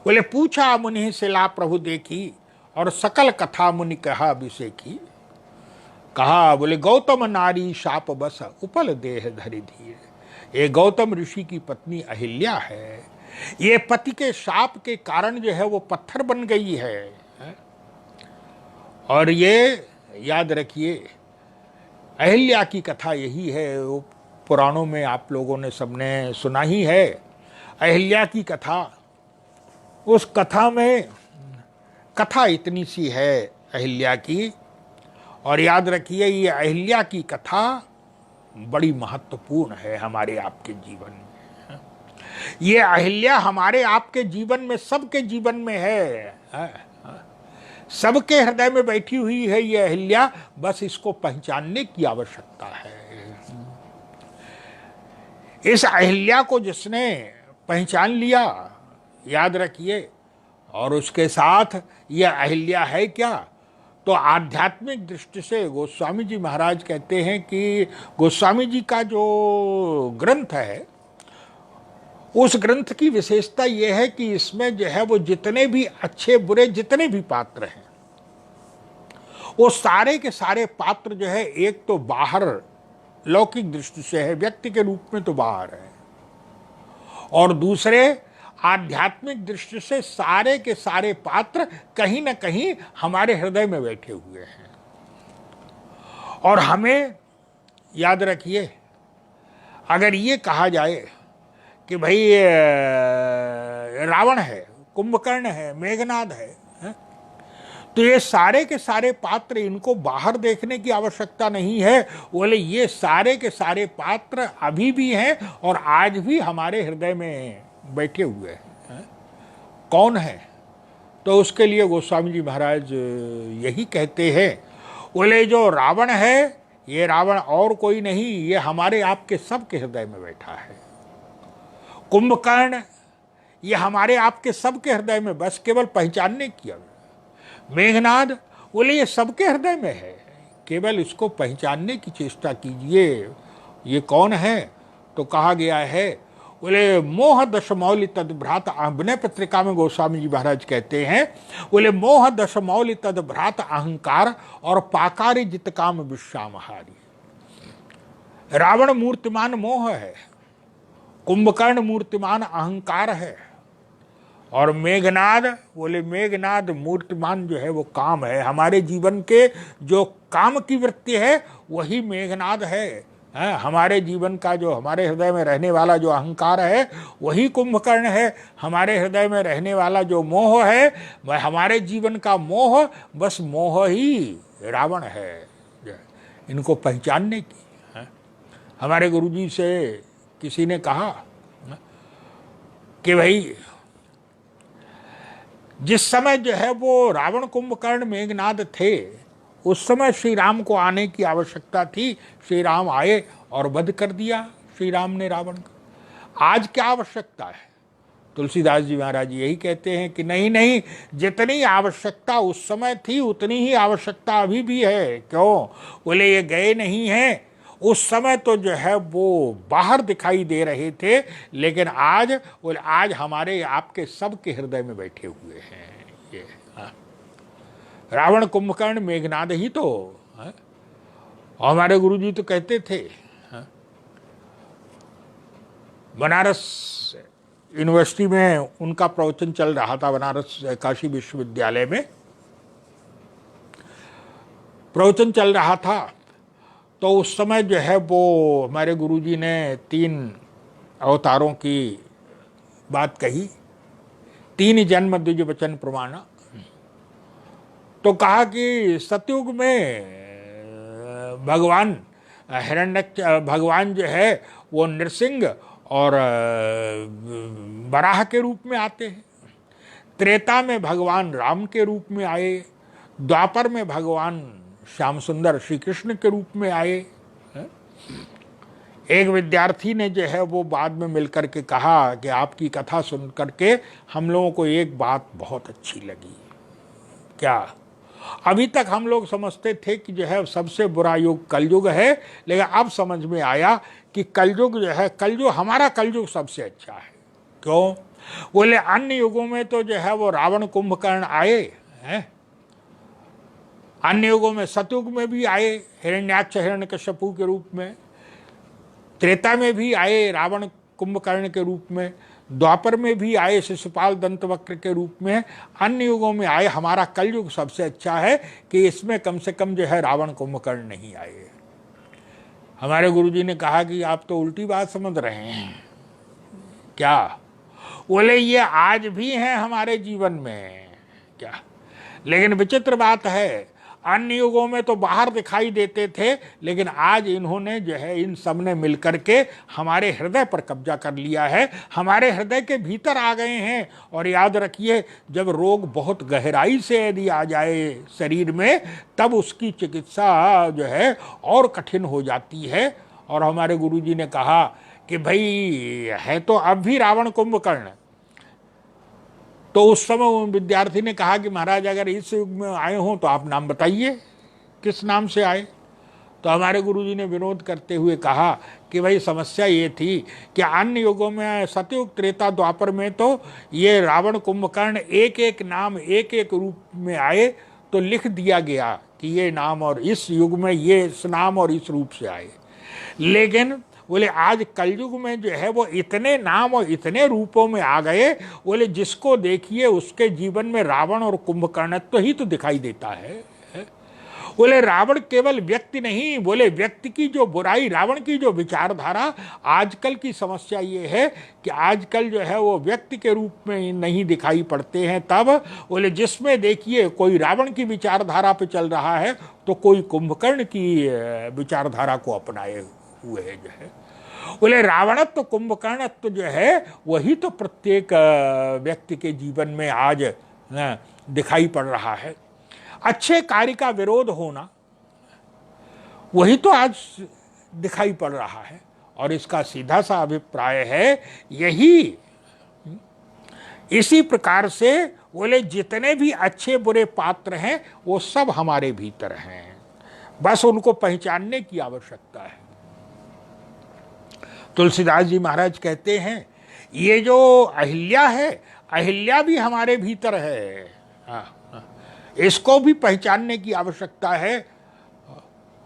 S1: बोले पूछा मुनि शिला प्रभु देखी और सकल कथा मुनि कहा अभिषेकी। कहा, बोले गौतम नारी शाप बस उपल देह धरि धीर। ये गौतम ऋषि की पत्नी अहिल्या है, ये पति के शाप के कारण जो है वो पत्थर बन गई है। और ये याद रखिए, अहिल्या की कथा यही है, वो पुराणों में आप लोगों ने सबने सुना ही है अहिल्या की कथा। उस कथा में कथा इतनी सी है अहिल्या की, और याद रखिए ये अहिल्या की कथा बड़ी महत्वपूर्ण है हमारे आपके जीवन में। ये अहिल्या हमारे आपके जीवन में, सबके जीवन में है, सबके हृदय में बैठी हुई है ये अहिल्या, बस इसको पहचानने की आवश्यकता है। इस अहिल्या को जिसने पहचान लिया, याद रखिए, और उसके साथ यह अहिल्या है क्या, तो आध्यात्मिक दृष्टि से गोस्वामी जी महाराज कहते हैं कि गोस्वामी जी का जो ग्रंथ है उस ग्रंथ की विशेषता यह है कि इसमें जो है वो जितने भी अच्छे बुरे जितने भी पात्र हैं, वो सारे के सारे पात्र जो है, एक तो बाहर लौकिक दृष्टि से है, व्यक्ति के रूप में तो बाहर है, और दूसरे आध्यात्मिक दृष्टि से सारे के सारे पात्र कहीं ना कहीं हमारे हृदय में बैठे हुए हैं। और हमें याद रखिए, अगर ये कहा जाए कि भाई रावण है, कुंभकर्ण है, मेघनाद है, तो ये सारे के सारे पात्र, इनको बाहर देखने की आवश्यकता नहीं है। बोले ये सारे के सारे पात्र अभी भी हैं और आज भी हमारे हृदय में बैठे हुए हैं। कौन है? तो उसके लिए गोस्वामी जी महाराज यही कहते हैं, बोले जो रावण है, ये रावण और कोई नहीं, ये हमारे आपके सबके हृदय में बैठा है। कुंभकर्ण ये हमारे आपके सबके हृदय में, बस केवल पहचानने की। मेघनाद बोले ये सबके हृदय में है, केवल इसको पहचानने की चेष्टा कीजिए। ये कौन है? तो कहा गया है, बोले मोह दशमौलि तद भ्रात, अभिनय पत्रिका में गोस्वामी जी महाराज कहते हैं, बोले मोह दशमौलि तद भ्रात अहंकार और पाकारी जित काम विश्वामहारी। रावण मूर्तिमान मोह है, कुंभकर्ण मूर्तिमान अहंकार है, और मेघनाद, बोले मेघनाद मूर्तिमान जो है वो काम है। हमारे जीवन के जो काम की वृत्ति है वही मेघनाद है। हमारे जीवन का जो, हमारे हृदय में रहने वाला जो अहंकार है वही कुंभकर्ण है। हमारे हृदय में रहने वाला जो मोह है, वह हमारे जीवन का मोह, बस मोह ही रावण है। इनको पहचानने की, हमारे गुरुजी से किसी ने कहा कि भाई जिस समय जो है वो रावण कुंभकर्ण मेघनाद थे, उस समय श्री राम को आने की आवश्यकता थी। श्री राम आए और वध कर दिया श्री राम ने रावण का। आज क्या आवश्यकता है? तुलसीदास जी महाराज यही कहते हैं कि नहीं नहीं, जितनी आवश्यकता उस समय थी उतनी ही आवश्यकता अभी भी है। क्यों? बोले ये गए नहीं हैं। उस समय तो जो है वो बाहर दिखाई दे रहे थे, लेकिन आज, बोले आज हमारे आपके सबके हृदय में बैठे हुए हैं ये। रावण कुंभकर्ण मेघनाद ही तो। और हमारे गुरुजी तो कहते थे, बनारस यूनिवर्सिटी में उनका प्रवचन चल रहा था, बनारस काशी विश्वविद्यालय में प्रवचन चल रहा था। तो उस समय जो है वो हमारे गुरुजी ने 3 अवतारों की बात कही, 3 जन्म द्विज वचन प्रमाण। तो कहा कि सतयुग में भगवान भगवान जो है वो नृसिंह और वराह के रूप में आते हैं। त्रेता में भगवान राम के रूप में आए, द्वापर में भगवान श्याम सुंदर श्री कृष्ण के रूप में आए। एक विद्यार्थी ने जो है वो बाद में मिलकर के कहा कि आपकी कथा सुन करके हम लोगों को एक बात बहुत अच्छी लगी। क्या? अभी तक हम लोग समझते थे कि जो है सबसे बुरा युग कलयुग है, लेकिन अब समझ में आया कि कलयुग जो है, कलयुग, हमारा कलयुग सबसे अच्छा है। क्यों? बोले अन्य युगों में तो जो है वो रावण कुंभकर्ण आए हैं, अन्य युगों में सतयुग में भी आए हिरण्याक्ष हिरण्यकश्यपु के रूप में, त्रेता में भी आए रावण कुंभकर्ण के रूप में, द्वापर में भी आए शिशुपाल दंतवक्र के रूप में, अन्य युगों में आए। हमारा कलयुग सबसे अच्छा है कि इसमें कम से कम जो है रावण कुंभकर्ण नहीं आए। हमारे गुरुजी ने कहा कि आप तो उल्टी बात समझ रहे हैं। क्या? बोले ये आज भी हैं हमारे जीवन में। क्या? लेकिन विचित्र बात है, अन्य युगों में तो बाहर दिखाई देते थे, लेकिन आज इन्होंने जो है, इन सब ने मिलकर के हमारे हृदय पर कब्जा कर लिया है, हमारे हृदय के भीतर आ गए हैं। और याद रखिए, जब रोग बहुत गहराई से यदि आ जाए शरीर में, तब उसकी चिकित्सा जो है और कठिन हो जाती है। और हमारे गुरुजी ने कहा कि भाई है तो अब भी रावण कुंभकर्ण। तो उस समय विद्यार्थी ने कहा कि महाराज अगर इस युग में आए हों तो आप नाम बताइए, किस नाम से आए? तो हमारे गुरुजी ने विनोद करते हुए कहा कि भाई समस्या ये थी कि अन्य युगों में सतयुग त्रेता द्वापर में तो ये रावण कुंभकर्ण एक एक नाम एक एक रूप में आए, तो लिख दिया गया कि ये नाम और इस युग में ये इस नाम और इस रूप से आए। लेकिन बोले आज कलयुग में जो है वो इतने नाम और इतने रूपों में आ गए, बोले जिसको देखिए उसके जीवन में रावण और कुंभकर्णत्व ही तो दिखाई देता है। बोले रावण केवल व्यक्ति नहीं, बोले व्यक्ति की जो बुराई, रावण की जो विचारधारा, आजकल की समस्या ये है कि आजकल जो है वो व्यक्ति के रूप में नहीं दिखाई पड़ते हैं। तब बोले जिसमें देखिए कोई रावण की विचारधारा पे चल रहा है तो कोई कुंभकर्ण की विचारधारा को अपनाए हुए है। जो है बोले रावणत्व कुंभकर्णत्व जो है वही तो प्रत्येक व्यक्ति के जीवन में आज दिखाई पड़ रहा है। अच्छे कार्य का विरोध होना वही तो आज दिखाई पड़ रहा है। और इसका सीधा सा अभिप्राय है यही, इसी प्रकार से बोले जितने भी अच्छे बुरे पात्र हैं वो सब हमारे भीतर हैं, बस उनको पहचानने की आवश्यकता है। तुलसीदास जी महाराज कहते हैं ये जो अहिल्या है, अहिल्या भी हमारे भीतर है, इसको भी पहचानने की आवश्यकता है।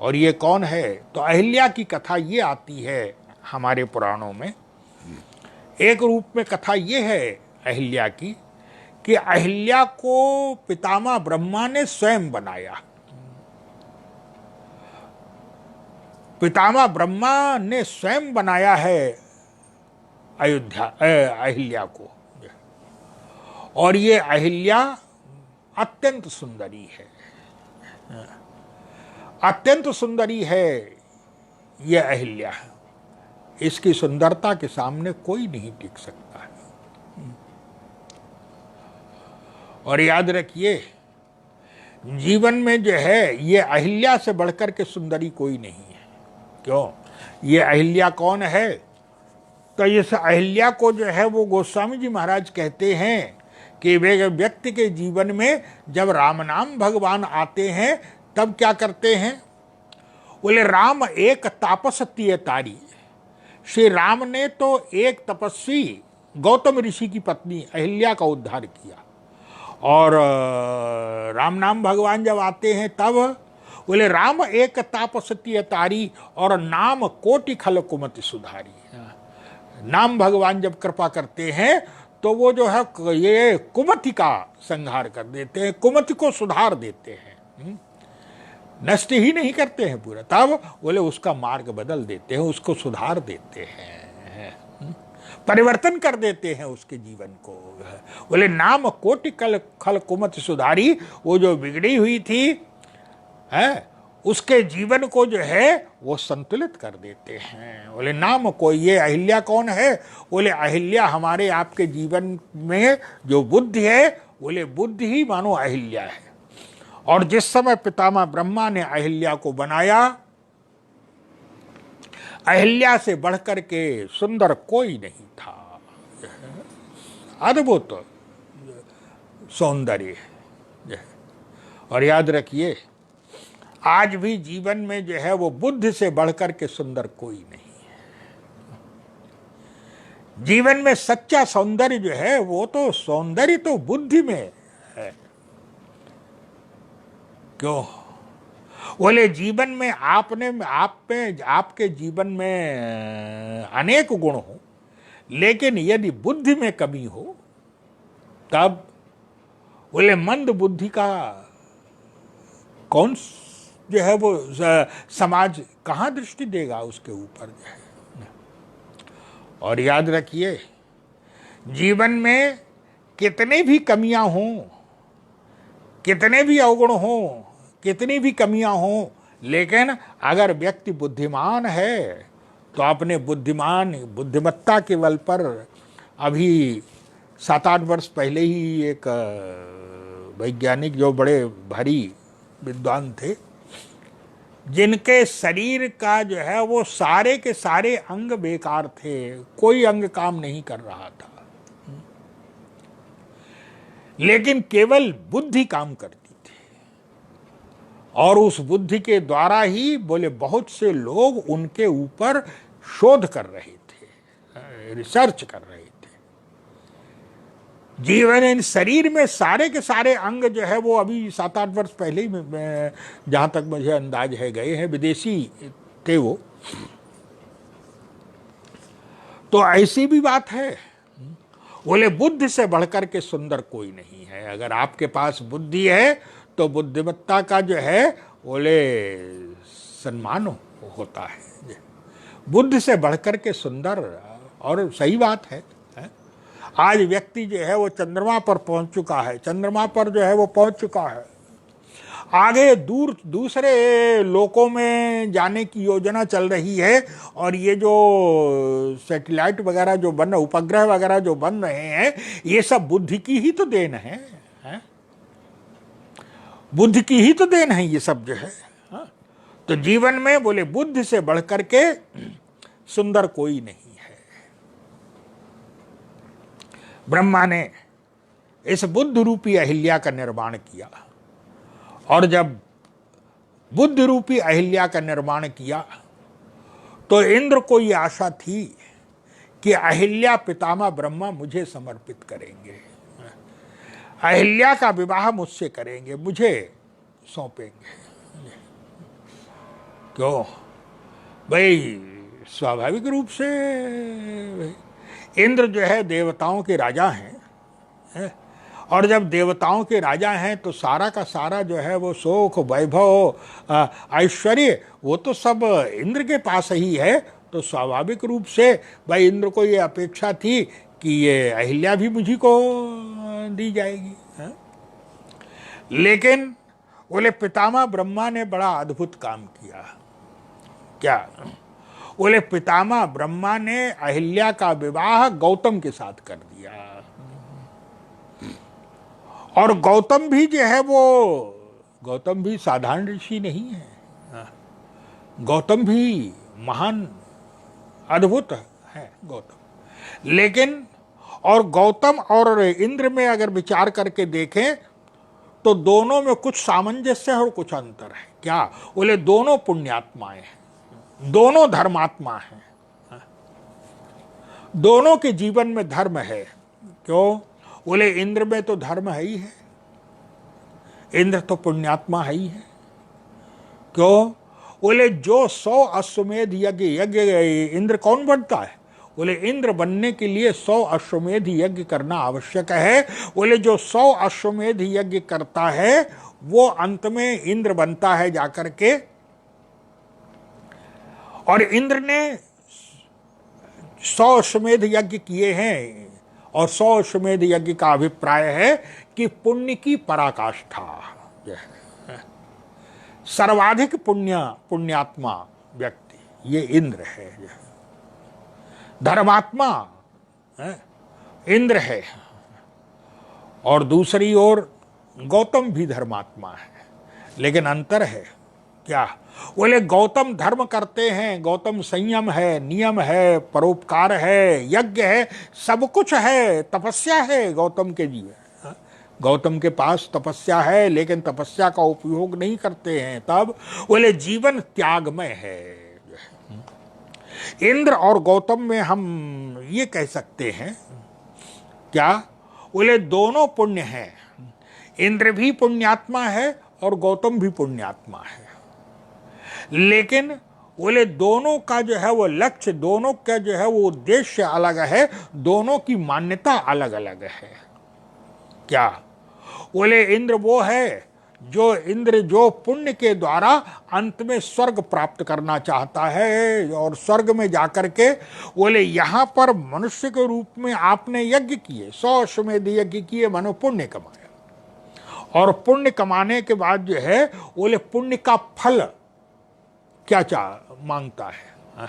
S1: और ये कौन है? तो अहिल्या की कथा ये आती है हमारे पुराणों में। एक रूप में कथा ये है अहिल्या की कि अहिल्या को पितामह ब्रह्मा ने स्वयं बनाया। पितामह ब्रह्मा ने स्वयं बनाया है अहिल्या को। और ये अहिल्या अत्यंत सुंदरी है, अत्यंत सुंदरी है ये अहिल्या। इसकी सुंदरता के सामने कोई नहीं टिक सकता है। और याद रखिए जीवन में जो है ये अहिल्या से बढ़कर के सुंदरी कोई नहीं है। क्यों? ये अहिल्या कौन है? तो इस अहिल्या को जो है वो गोस्वामी जी महाराज कहते हैं कि वे व्यक्ति के जीवन में जब राम नाम भगवान आते हैं तब क्या करते हैं? बोले राम एक तापस तिय तारी। श्री राम ने तो एक तपस्वी गौतम ऋषि की पत्नी अहिल्या का उद्धार किया। और राम नाम भगवान जब आते हैं तब बोले राम एक तापस तिय तारी और नाम कोटि खल कुमति सुधारी। नाम भगवान जब कृपा करते हैं तो वो जो है ये कुमति का संहार कर देते हैं, कुमति को सुधार देते हैं, नष्ट ही नहीं करते हैं पूरा। तब बोले उसका मार्ग बदल देते हैं, उसको सुधार देते हैं, परिवर्तन कर देते हैं उसके जीवन को। बोले नाम कोटि खल कुमति सुधारी, वो जो बिगड़ी हुई थी है उसके जीवन को जो है वो संतुलित कर देते हैं। बोले नाम को, ये अहिल्या कौन है? बोले अहिल्या हमारे आपके जीवन में जो बुद्धि है, बोले बुद्धि ही मानो अहिल्या है। और जिस समय पितामह ब्रह्मा ने अहिल्या को बनाया, अहिल्या से बढ़कर के सुंदर कोई नहीं था। अद्भुत सौंदर्य। और याद रखिए आज भी जीवन में जो है वो बुद्धि से बढ़कर के सुंदर कोई नहीं है। जीवन में सच्चा सौंदर्य जो है वो तो सौंदर्य तो बुद्धि में है। क्यों? बोले जीवन में आपके जीवन में अनेक गुण हो, लेकिन यदि बुद्धि में कमी हो तब बोले मंद बुद्धि का कौन जो है वो समाज कहाँ दृष्टि देगा उसके ऊपर जो है। और याद रखिए जीवन में कितने भी कमियां हों, कितने भी अवगुण हों, कितनी भी कमियां हों, लेकिन अगर व्यक्ति बुद्धिमान है तो अपने बुद्धिमत्ता के बल पर, अभी 7-8 वर्ष पहले ही एक वैज्ञानिक जो बड़े भारी विद्वान थे, जिनके शरीर का जो है वो सारे के सारे अंग बेकार थे, कोई अंग काम नहीं कर रहा था, लेकिन केवल बुद्धि काम करती थी। और उस बुद्धि के द्वारा ही बोले बहुत से लोग उनके ऊपर शोध कर रहे थे, रिसर्च कर रहे थे। जीवन इन शरीर में सारे के सारे अंग जो है वो अभी 7-8 वर्ष पहले ही जहां तक मुझे अंदाज है गए हैं, विदेशी थे वो। तो ऐसी भी बात है, बोले बुद्धि से बढ़कर के सुंदर कोई नहीं है। अगर आपके पास बुद्धि है तो बुद्धिमत्ता का जो है बोले सम्मान होता है। बुद्धि से बढ़कर के सुंदर, और सही बात है। आज व्यक्ति जो है वो चंद्रमा पर पहुंच चुका है, चंद्रमा पर जो है वो पहुंच चुका है, आगे दूसरे लोकों में जाने की योजना चल रही है। और ये जो सैटेलाइट वगैरह जो बन, उपग्रह वगैरह जो बन रहे हैं, ये सब बुद्धि की ही तो देन है, बुद्धि की ही तो देन है ये सब जो है। तो जीवन में बोले बुद्धि से बढ़कर के सुंदर कोई नहीं है। ब्रह्मा ने इस बुद्ध रूपी अहिल्या का निर्माण किया, और जब बुद्ध रूपी अहिल्या का निर्माण किया तो इंद्र को ये आशा थी कि अहिल्या पितामह ब्रह्मा मुझे समर्पित करेंगे, अहिल्या का विवाह मुझसे करेंगे, मुझे सौंपेंगे। क्यों भाई, स्वाभाविक रूप से इंद्र जो है देवताओं के राजा हैं, और जब देवताओं के राजा हैं तो सारा का सारा जो है वो सुख वैभव ऐश्वर्य वो तो सब इंद्र के पास ही है। तो स्वाभाविक रूप से भाई इंद्र को ये अपेक्षा थी कि ये अहिल्या भी मुझी को दी जाएगी, है? लेकिन बोले पितामह ब्रह्मा ने बड़ा अद्भुत काम किया। क्या? बोले पितामह ब्रह्मा ने अहिल्या का विवाह गौतम के साथ कर दिया, और गौतम भी जो है वो, गौतम भी साधारण ऋषि नहीं है, गौतम भी महान अद्भुत है गौतम। लेकिन और गौतम और इंद्र में अगर विचार करके देखें तो दोनों में कुछ सामंजस्य है और कुछ अंतर है। क्या? बोले दोनों पुण्यात्माएं हैं, दोनों धर्मात्मा हैं, दोनों के जीवन में धर्म है। क्यों? बोले इंद्र में तो धर्म है ही है, इंद्र तो पुण्यात्मा है ही है। क्यों? बोले जो 100 अश्वमेध यज्ञ इंद्र कौन बनता है? बोले इंद्र बनने के लिए 100 अश्वमेध यज्ञ करना आवश्यक है। बोले जो 100 अश्वमेध यज्ञ करता है वो अंत में इंद्र बनता है जाकर के। और इंद्र ने 100 अश्वमेध यज्ञ किए हैं, और 100 अश्वमेध यज्ञ का अभिप्राय है कि पुण्य की पराकाष्ठा, सर्वाधिक पुण्यात्मा व्यक्ति ये इंद्र है, धर्मात्मा इंद्र है। और दूसरी ओर गौतम भी धर्मात्मा है, लेकिन अंतर है। क्या? बोले गौतम धर्म करते हैं, गौतम संयम है, नियम है, परोपकार है, यज्ञ है, सब कुछ है, तपस्या है गौतम के जीवन। गौतम के पास तपस्या है, लेकिन तपस्या का उपयोग नहीं करते हैं। तब बोले जीवन त्यागमय है। इंद्र और गौतम में हम ये कह सकते हैं, क्या? बोले दोनों पुण्य हैं, इंद्र भी पुण्यात्मा है और गौतम भी पुण्यात्मा है। लेकिन बोले दोनों का जो है वो लक्ष्य, दोनों का जो है वो उद्देश्य अलग है, दोनों की मान्यता अलग अलग है। क्या? बोले इंद्र वो है जो पुण्य के द्वारा अंत में स्वर्ग प्राप्त करना चाहता है, और स्वर्ग में जाकर के बोले यहाँ पर मनुष्य के रूप में आपने यज्ञ किए, 100 अश्वमेध यज्ञ किए, मानो पुण्य कमाया, और पुण्य कमाने के बाद जो है बोले पुण्य का फल क्या मांगता है?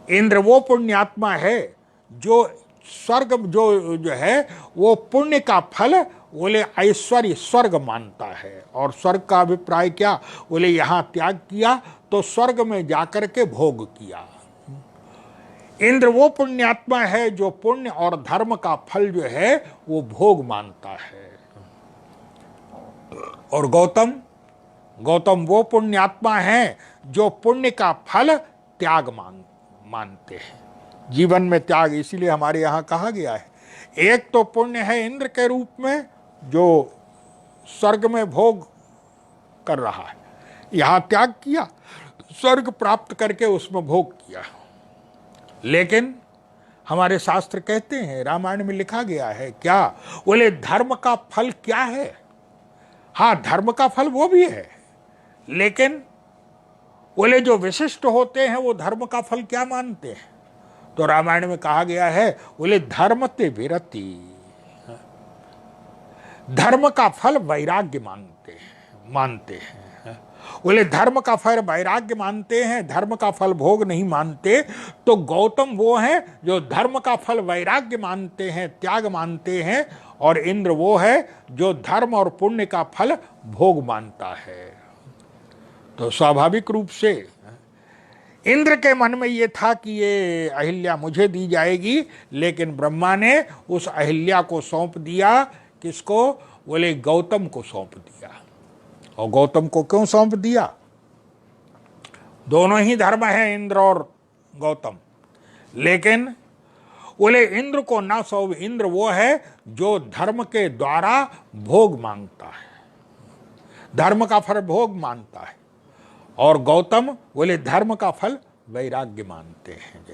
S1: इंद्र वो पुण्यात्मा है जो स्वर्ग जो है वो पुण्य का फल बोले ऐश्वर्य स्वर्ग मानता है। और स्वर्ग का अभिप्राय क्या? बोले यहाँ त्याग किया तो स्वर्ग में जाकर के भोग किया। इंद्र वो पुण्यात्मा है जो पुण्य और धर्म का फल जो है वो भोग मानता है। और गौतम गौतम वो पुण्यात्मा हैं जो पुण्य का फल त्याग मानते हैं। जीवन में त्याग इसीलिए हमारे यहाँ कहा गया है, एक तो पुण्य है इंद्र के रूप में जो स्वर्ग में भोग कर रहा है, यहाँ त्याग किया, स्वर्ग प्राप्त करके उसमें भोग किया। लेकिन हमारे शास्त्र कहते हैं, रामायण में लिखा गया है क्या, बोले धर्म का फल क्या है। हाँ, धर्म का फल वो भी है, लेकिन बोले जो विशिष्ट होते हैं वो धर्म का फल क्या मानते हैं। तो रामायण में कहा गया है, बोले धर्म ते विरति, धर्म का फल वैराग्य मानते हैं। बोले धर्म का फल वैराग्य मानते हैं, धर्म का फल भोग नहीं मानते। तो गौतम वो हैं जो धर्म का फल वैराग्य मानते हैं, त्याग मानते हैं, और इंद्र वो है जो धर्म और पुण्य का फल भोग मानता है। तो स्वाभाविक रूप से इंद्र के मन में ये था कि ये अहिल्या मुझे दी जाएगी, लेकिन ब्रह्मा ने उस अहिल्या को सौंप दिया, किसको, बोले गौतम को सौंप दिया। और गौतम को क्यों सौंप दिया, दोनों ही धर्म है इंद्र और गौतम, लेकिन बोले इंद्र को ना सौंप, इंद्र वो है जो धर्म के द्वारा भोग मांगता है, धर्म का फल भोग मानता है, और गौतम बोले धर्म का फल वैराग्य मानते हैं।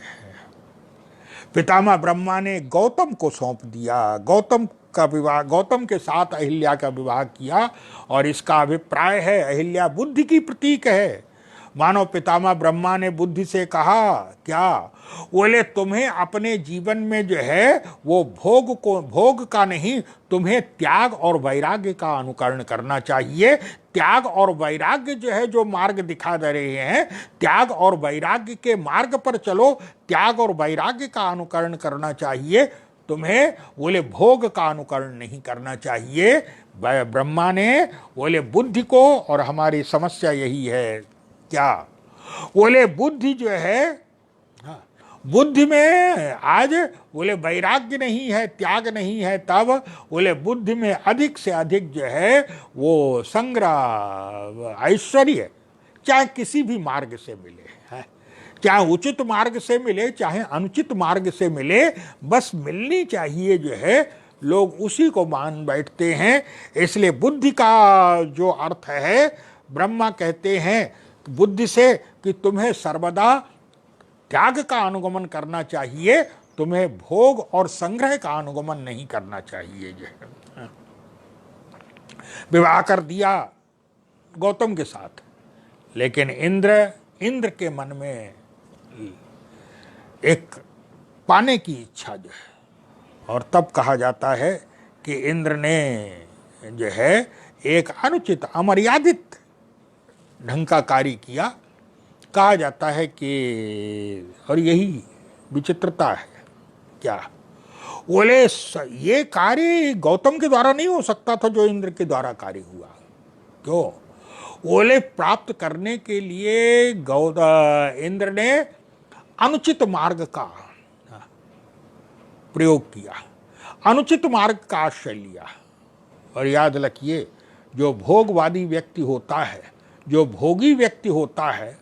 S1: पितामह ब्रह्मा ने गौतम को सौंप दिया, गौतम का विवाह, गौतम के साथ अहिल्या का विवाह किया। और इसका अभिप्राय है अहिल्या बुद्धि की प्रतीक है। मानो पितामह ब्रह्मा ने बुद्धि से कहा क्या, बोले तुम्हें अपने जीवन में जो है वो भोग का नहीं, तुम्हें त्याग और वैराग्य का अनुकरण करना चाहिए। त्याग और वैराग्य जो है, जो मार्ग दिखा दे रहे हैं, त्याग और वैराग्य के मार्ग पर चलो, त्याग और वैराग्य का अनुकरण करना चाहिए, तुम्हें बोले भोग का अनुकरण नहीं करना चाहिए। ब्रह्मा ने बोले बुद्धि को, और हमारी समस्या यही है क्या, बोले बुद्धि जो है, बुद्धि में आज बोले वैराग्य नहीं है, त्याग नहीं है, तब बोले बुद्धि में अधिक से अधिक जो है वो संग्रह ऐश्वर्य, चाहे किसी भी मार्ग से मिले, है चाहे उचित मार्ग से मिले चाहे अनुचित मार्ग से मिले, बस मिलनी चाहिए जो है, लोग उसी को मान बैठते हैं। इसलिए बुद्धि का जो अर्थ है, ब्रह्मा कहते हैं बुद्धि से कि तुम्हें सर्वदा त्याग का अनुगमन करना चाहिए, तुम्हें भोग और संग्रह का अनुगमन नहीं करना चाहिए। विवाह कर दिया गौतम के साथ, लेकिन इंद्र के मन में एक पाने की इच्छा जो है, और तब कहा जाता है कि इंद्र ने जो है एक अनुचित अमर्यादित ढंग का कार्य किया। कहा जाता है कि, और यही विचित्रता है क्या, बोले ये कार्य गौतम के द्वारा नहीं हो सकता था जो इंद्र के द्वारा कार्य हुआ। क्यों, बोले प्राप्त करने के लिए इंद्र ने अनुचित मार्ग का प्रयोग किया, अनुचित मार्ग का आश्रय लिया। और याद रखिए, जो भोगवादी व्यक्ति होता है, जो भोगी व्यक्ति होता है,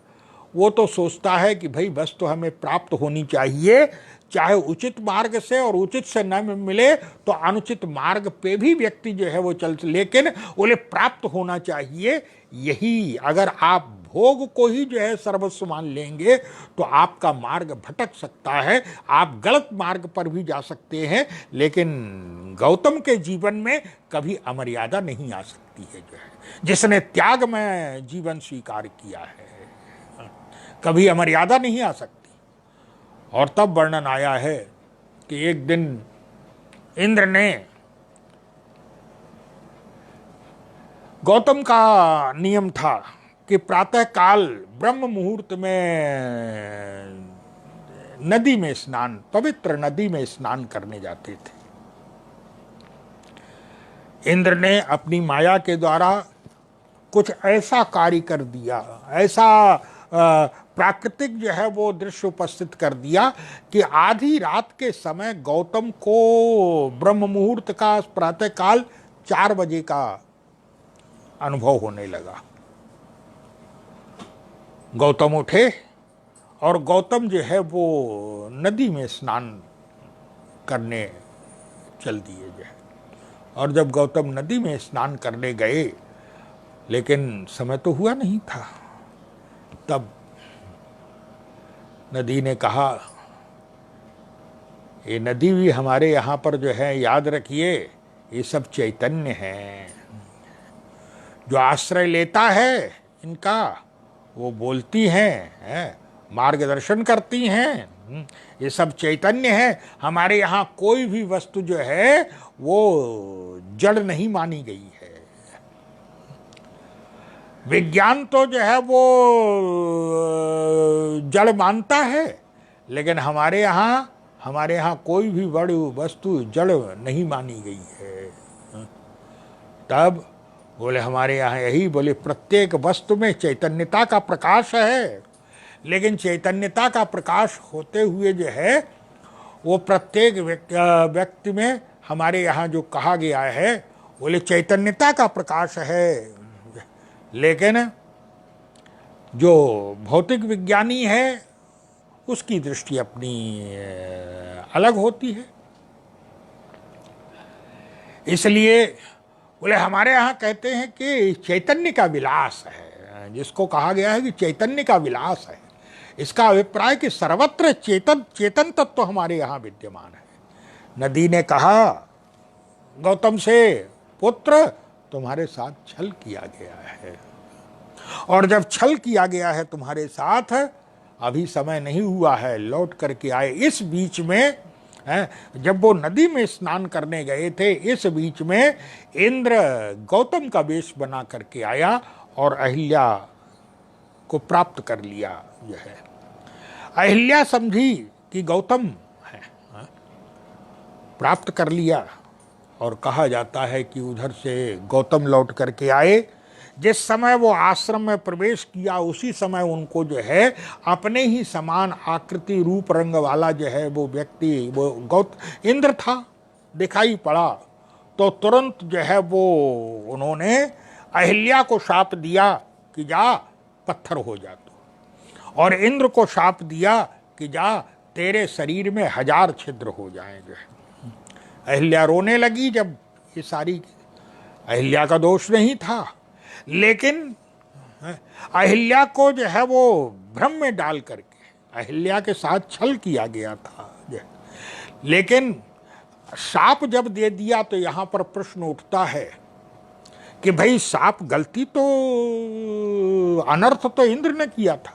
S1: वो तो सोचता है कि भाई बस तो हमें प्राप्त होनी चाहिए, चाहे उचित मार्ग से, और उचित से न मिले तो अनुचित मार्ग पे भी व्यक्ति जो है वो चल, लेकिन बोले प्राप्त होना चाहिए। यही अगर आप भोग को ही जो है सर्वस्व मान लेंगे तो आपका मार्ग भटक सकता है, आप गलत मार्ग पर भी जा सकते हैं। लेकिन गौतम के जीवन में कभी अमर्यादा नहीं आ सकती है, जो है जिसने त्याग में जीवन स्वीकार किया है, कभी अमर्यादा नहीं आ सकती। और तब वर्णन आया है कि एक दिन इंद्र ने, गौतम का नियम था कि प्रातः काल ब्रह्म मुहूर्त में नदी में स्नान, पवित्र नदी में स्नान करने जाते थे। इंद्र ने अपनी माया के द्वारा कुछ ऐसा कार्य कर दिया, ऐसा प्राकृतिक जो है वो दृश्य उपस्थित कर दिया कि आधी रात के समय गौतम को ब्रह्म मुहूर्त का प्रातः काल 4 बजे का अनुभव होने लगा। गौतम उठे और गौतम जो है वो नदी में स्नान करने चल दिए जो है। और जब गौतम नदी में स्नान करने गए, लेकिन समय तो हुआ नहीं था, तब नदी ने कहा, ये नदी भी हमारे यहाँ पर जो है, याद रखिए ये सब चैतन्य हैं, जो आश्रय लेता है इनका वो बोलती हैं, मार्गदर्शन करती हैं, ये सब चैतन्य है। हमारे यहाँ कोई भी वस्तु जो है वो जड़ नहीं मानी गई है। विज्ञान तो जो है वो जड़ मानता है, लेकिन हमारे यहाँ कोई भी बड़ी वस्तु जड़ नहीं मानी गई है। तब बोले हमारे यहाँ यही, बोले प्रत्येक वस्तु में चैतन्यता का प्रकाश है, लेकिन चैतन्यता का प्रकाश होते हुए जो है वो प्रत्येक व्यक्ति में हमारे यहाँ जो कहा गया है, बोले चैतन्यता का प्रकाश है, लेकिन जो भौतिक विज्ञानी है उसकी दृष्टि अपनी अलग होती है। इसलिए बोले हमारे यहाँ कहते हैं कि चैतन्य का विलास है, जिसको कहा गया है कि चैतन्य का विलास है, इसका अभिप्राय कि सर्वत्र चेतन तत्व हमारे यहाँ विद्यमान है। नदी ने कहा गौतम से, पुत्र तुम्हारे साथ छल किया गया है, और जब छल किया गया है तुम्हारे साथ, अभी समय नहीं हुआ है, लौट करके आए। इस बीच में जब वो नदी में स्नान करने गए थे, इस बीच में इंद्र गौतम का वेश बना करके आया और अहिल्या को प्राप्त कर लिया। जो है अहिल्या समझी कि गौतम है, प्राप्त कर लिया। और कहा जाता है कि उधर से गौतम लौट करके आए, जिस समय वो आश्रम में प्रवेश किया उसी समय उनको जो है अपने ही समान आकृति रूप रंग वाला जो है वो व्यक्ति, वो इंद्र था, दिखाई पड़ा। तो तुरंत जो है वो उन्होंने अहिल्या को शाप दिया कि जा पत्थर हो जा तू, और इंद्र को शाप दिया कि जा तेरे शरीर में 1000 छिद्र हो जाएंगे। अहिल्या रोने लगी। जब ये सारी, अहिल्या का दोष नहीं था, लेकिन अहिल्या को जो है वो भ्रम में डाल करके अहिल्या के साथ छल किया गया था। लेकिन शाप जब दे दिया तो यहाँ पर प्रश्न उठता है कि भाई शाप, गलती तो, अनर्थ तो इंद्र ने किया था,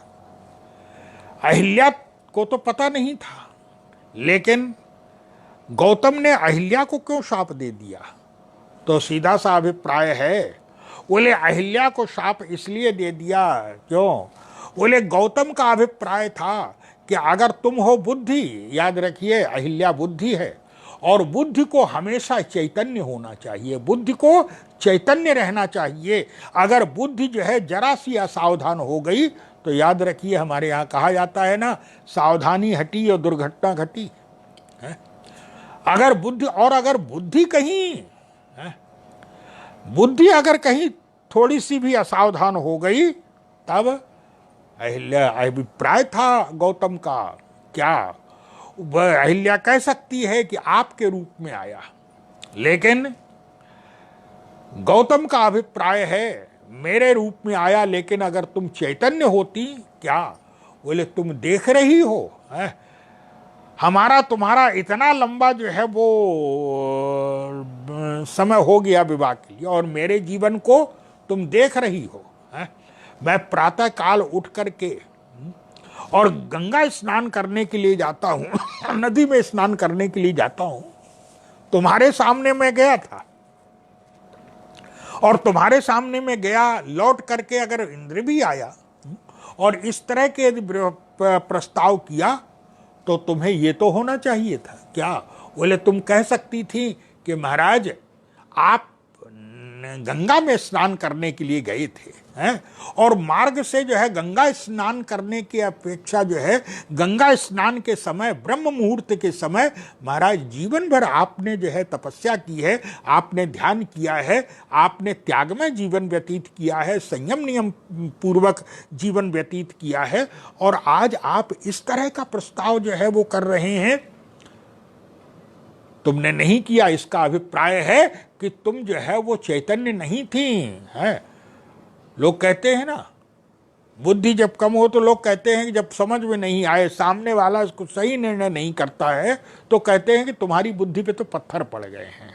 S1: अहिल्या को तो पता नहीं था, लेकिन गौतम ने अहिल्या को क्यों शाप दे दिया? तो सीधा सा अभिप्राय है, बोले अहिल्या को शाप इसलिए दे दिया, क्यों? बोले गौतम का अभिप्राय था कि अगर तुम हो बुद्धि, याद रखिए अहिल्या बुद्धि है, और बुद्धि को हमेशा चैतन्य होना चाहिए, बुद्धि को चैतन्य रहना चाहिए। अगर बुद्धि जो है जरा सी असावधान हो गई तो याद रखिए, हमारे यहाँ कहा जाता है ना, सावधानी हटी और दुर्घटना घटी। अगर बुद्धि, और अगर बुद्धि कहीं, बुद्धि अगर कहीं थोड़ी सी भी असावधान हो गई, तब अहिल्या, अभिप्राय था गौतम का, क्या वह अहिल्या कह सकती है कि आपके रूप में आया, लेकिन गौतम का अभिप्राय है मेरे रूप में आया, लेकिन अगर तुम चैतन्य होती, क्या बोले तुम देख रही हो, हमारा तुम्हारा इतना लंबा जो है वो समय हो गया विवाह के लिए, और मेरे जीवन को तुम देख रही हो। मैं प्रातः काल उठ करके और गंगा स्नान करने के लिए जाता हूँ, नदी में स्नान करने के लिए जाता हूँ, तुम्हारे सामने मैं गया था, और तुम्हारे सामने मैं गया, लौट करके अगर इंद्र भी आया और इस तरह के प्रस्ताव किया तो तुम्हें ये तो होना चाहिए था। क्या बोले तुम कह सकती थी कि महाराज आप गंगा में स्नान करने के लिए गए थे, है। और मार्ग से जो है गंगा स्नान करने की अपेक्षा जो है गंगा स्नान के समय, ब्रह्म मुहूर्त के समय महाराज जीवन भर आपने जो है तपस्या की है, आपने ध्यान किया है, आपने त्यागमय जीवन व्यतीत किया है, संयम नियम पूर्वक जीवन व्यतीत किया है, और आज आप इस तरह का प्रस्ताव जो है वो कर रहे हैं। तुमने नहीं किया, इसका अभिप्राय है कि तुम जो है वो चैतन्य नहीं थी। है, लोग कहते हैं ना, बुद्धि जब कम हो तो लोग कहते हैं कि जब समझ में नहीं आए, सामने वाला इसको सही निर्णय नहीं करता है, तो कहते हैं कि तुम्हारी बुद्धि पे तो पत्थर पड़ गए हैं।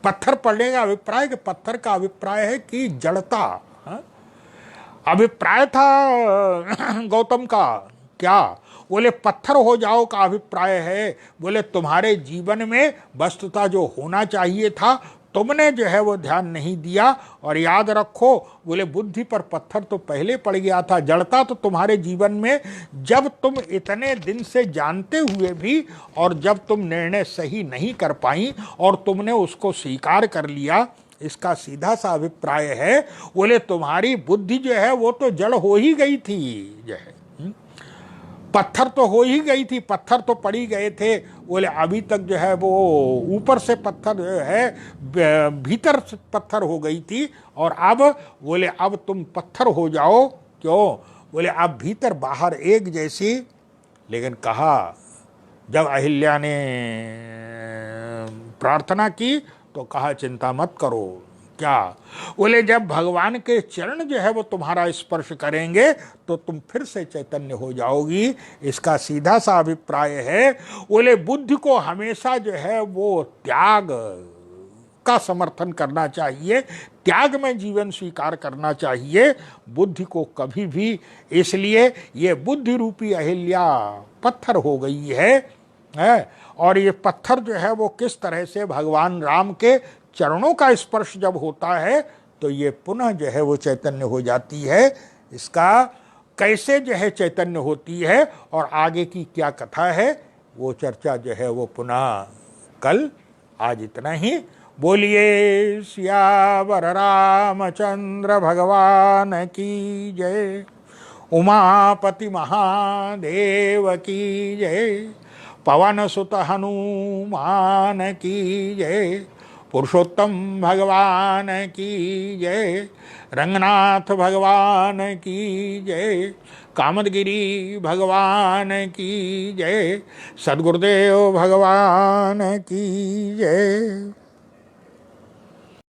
S1: पत्थर पड़ने का अभिप्राय, कि पत्थर का अभिप्राय है कि जड़ता। अभिप्राय था गौतम का क्या, बोले पत्थर हो जाओ का अभिप्राय है, बोले तुम्हारे जीवन में वस्तुतः जो होना चाहिए था तुमने जो है वो ध्यान नहीं दिया। और याद रखो, बोले बुद्धि पर पत्थर तो पहले पड़ गया था, जड़ता तो तुम्हारे जीवन में, जब तुम इतने दिन से जानते हुए भी और जब तुम निर्णय सही नहीं कर पाई और तुमने उसको स्वीकार कर लिया, इसका सीधा सा अभिप्राय है बोले तुम्हारी बुद्धि जो है वो तो जड़ हो ही गई थी, जो है पत्थर तो हो ही गई थी, पत्थर तो पड़ी गए थे। बोले अभी तक जो है वो ऊपर से पत्थर जो है भीतर से पत्थर हो गई थी, और अब बोले अब तुम पत्थर हो जाओ। क्यों? बोले अब भीतर बाहर एक जैसी। लेकिन कहा, जब अहिल्या ने प्रार्थना की तो कहा चिंता मत करो। क्या? बोले जब भगवान के चरण जो है वो तुम्हारा स्पर्श करेंगे तो तुम फिर से चैतन्य हो जाओगी। इसका सीधा सा अभिप्राय है, बोले बुद्धि को हमेशा जो है वो त्याग का समर्थन करना चाहिए, त्याग में जीवन स्वीकार करना चाहिए, बुद्धि को कभी भी। इसलिए ये बुद्धि रूपी अहिल्या पत्थर हो गई है। और ये पत्थर जो है वो किस तरह से भगवान राम के चरणों का स्पर्श जब होता है तो ये पुनः जो है वो चैतन्य हो जाती है। इसका कैसे जो है चैतन्य होती है और आगे की क्या कथा है वो चर्चा जो है वो पुनः कल। आज इतना ही। बोलिए सियावर रामचंद्र भगवान की जय, उमापति महादेव की जय, पवन सुत हनुमान की जय, पुरुषोत्तम भगवान की जय, रंगनाथ भगवान की जय, कामदगिरी भगवान की जय, सद्गुरुदेव भगवान की जय।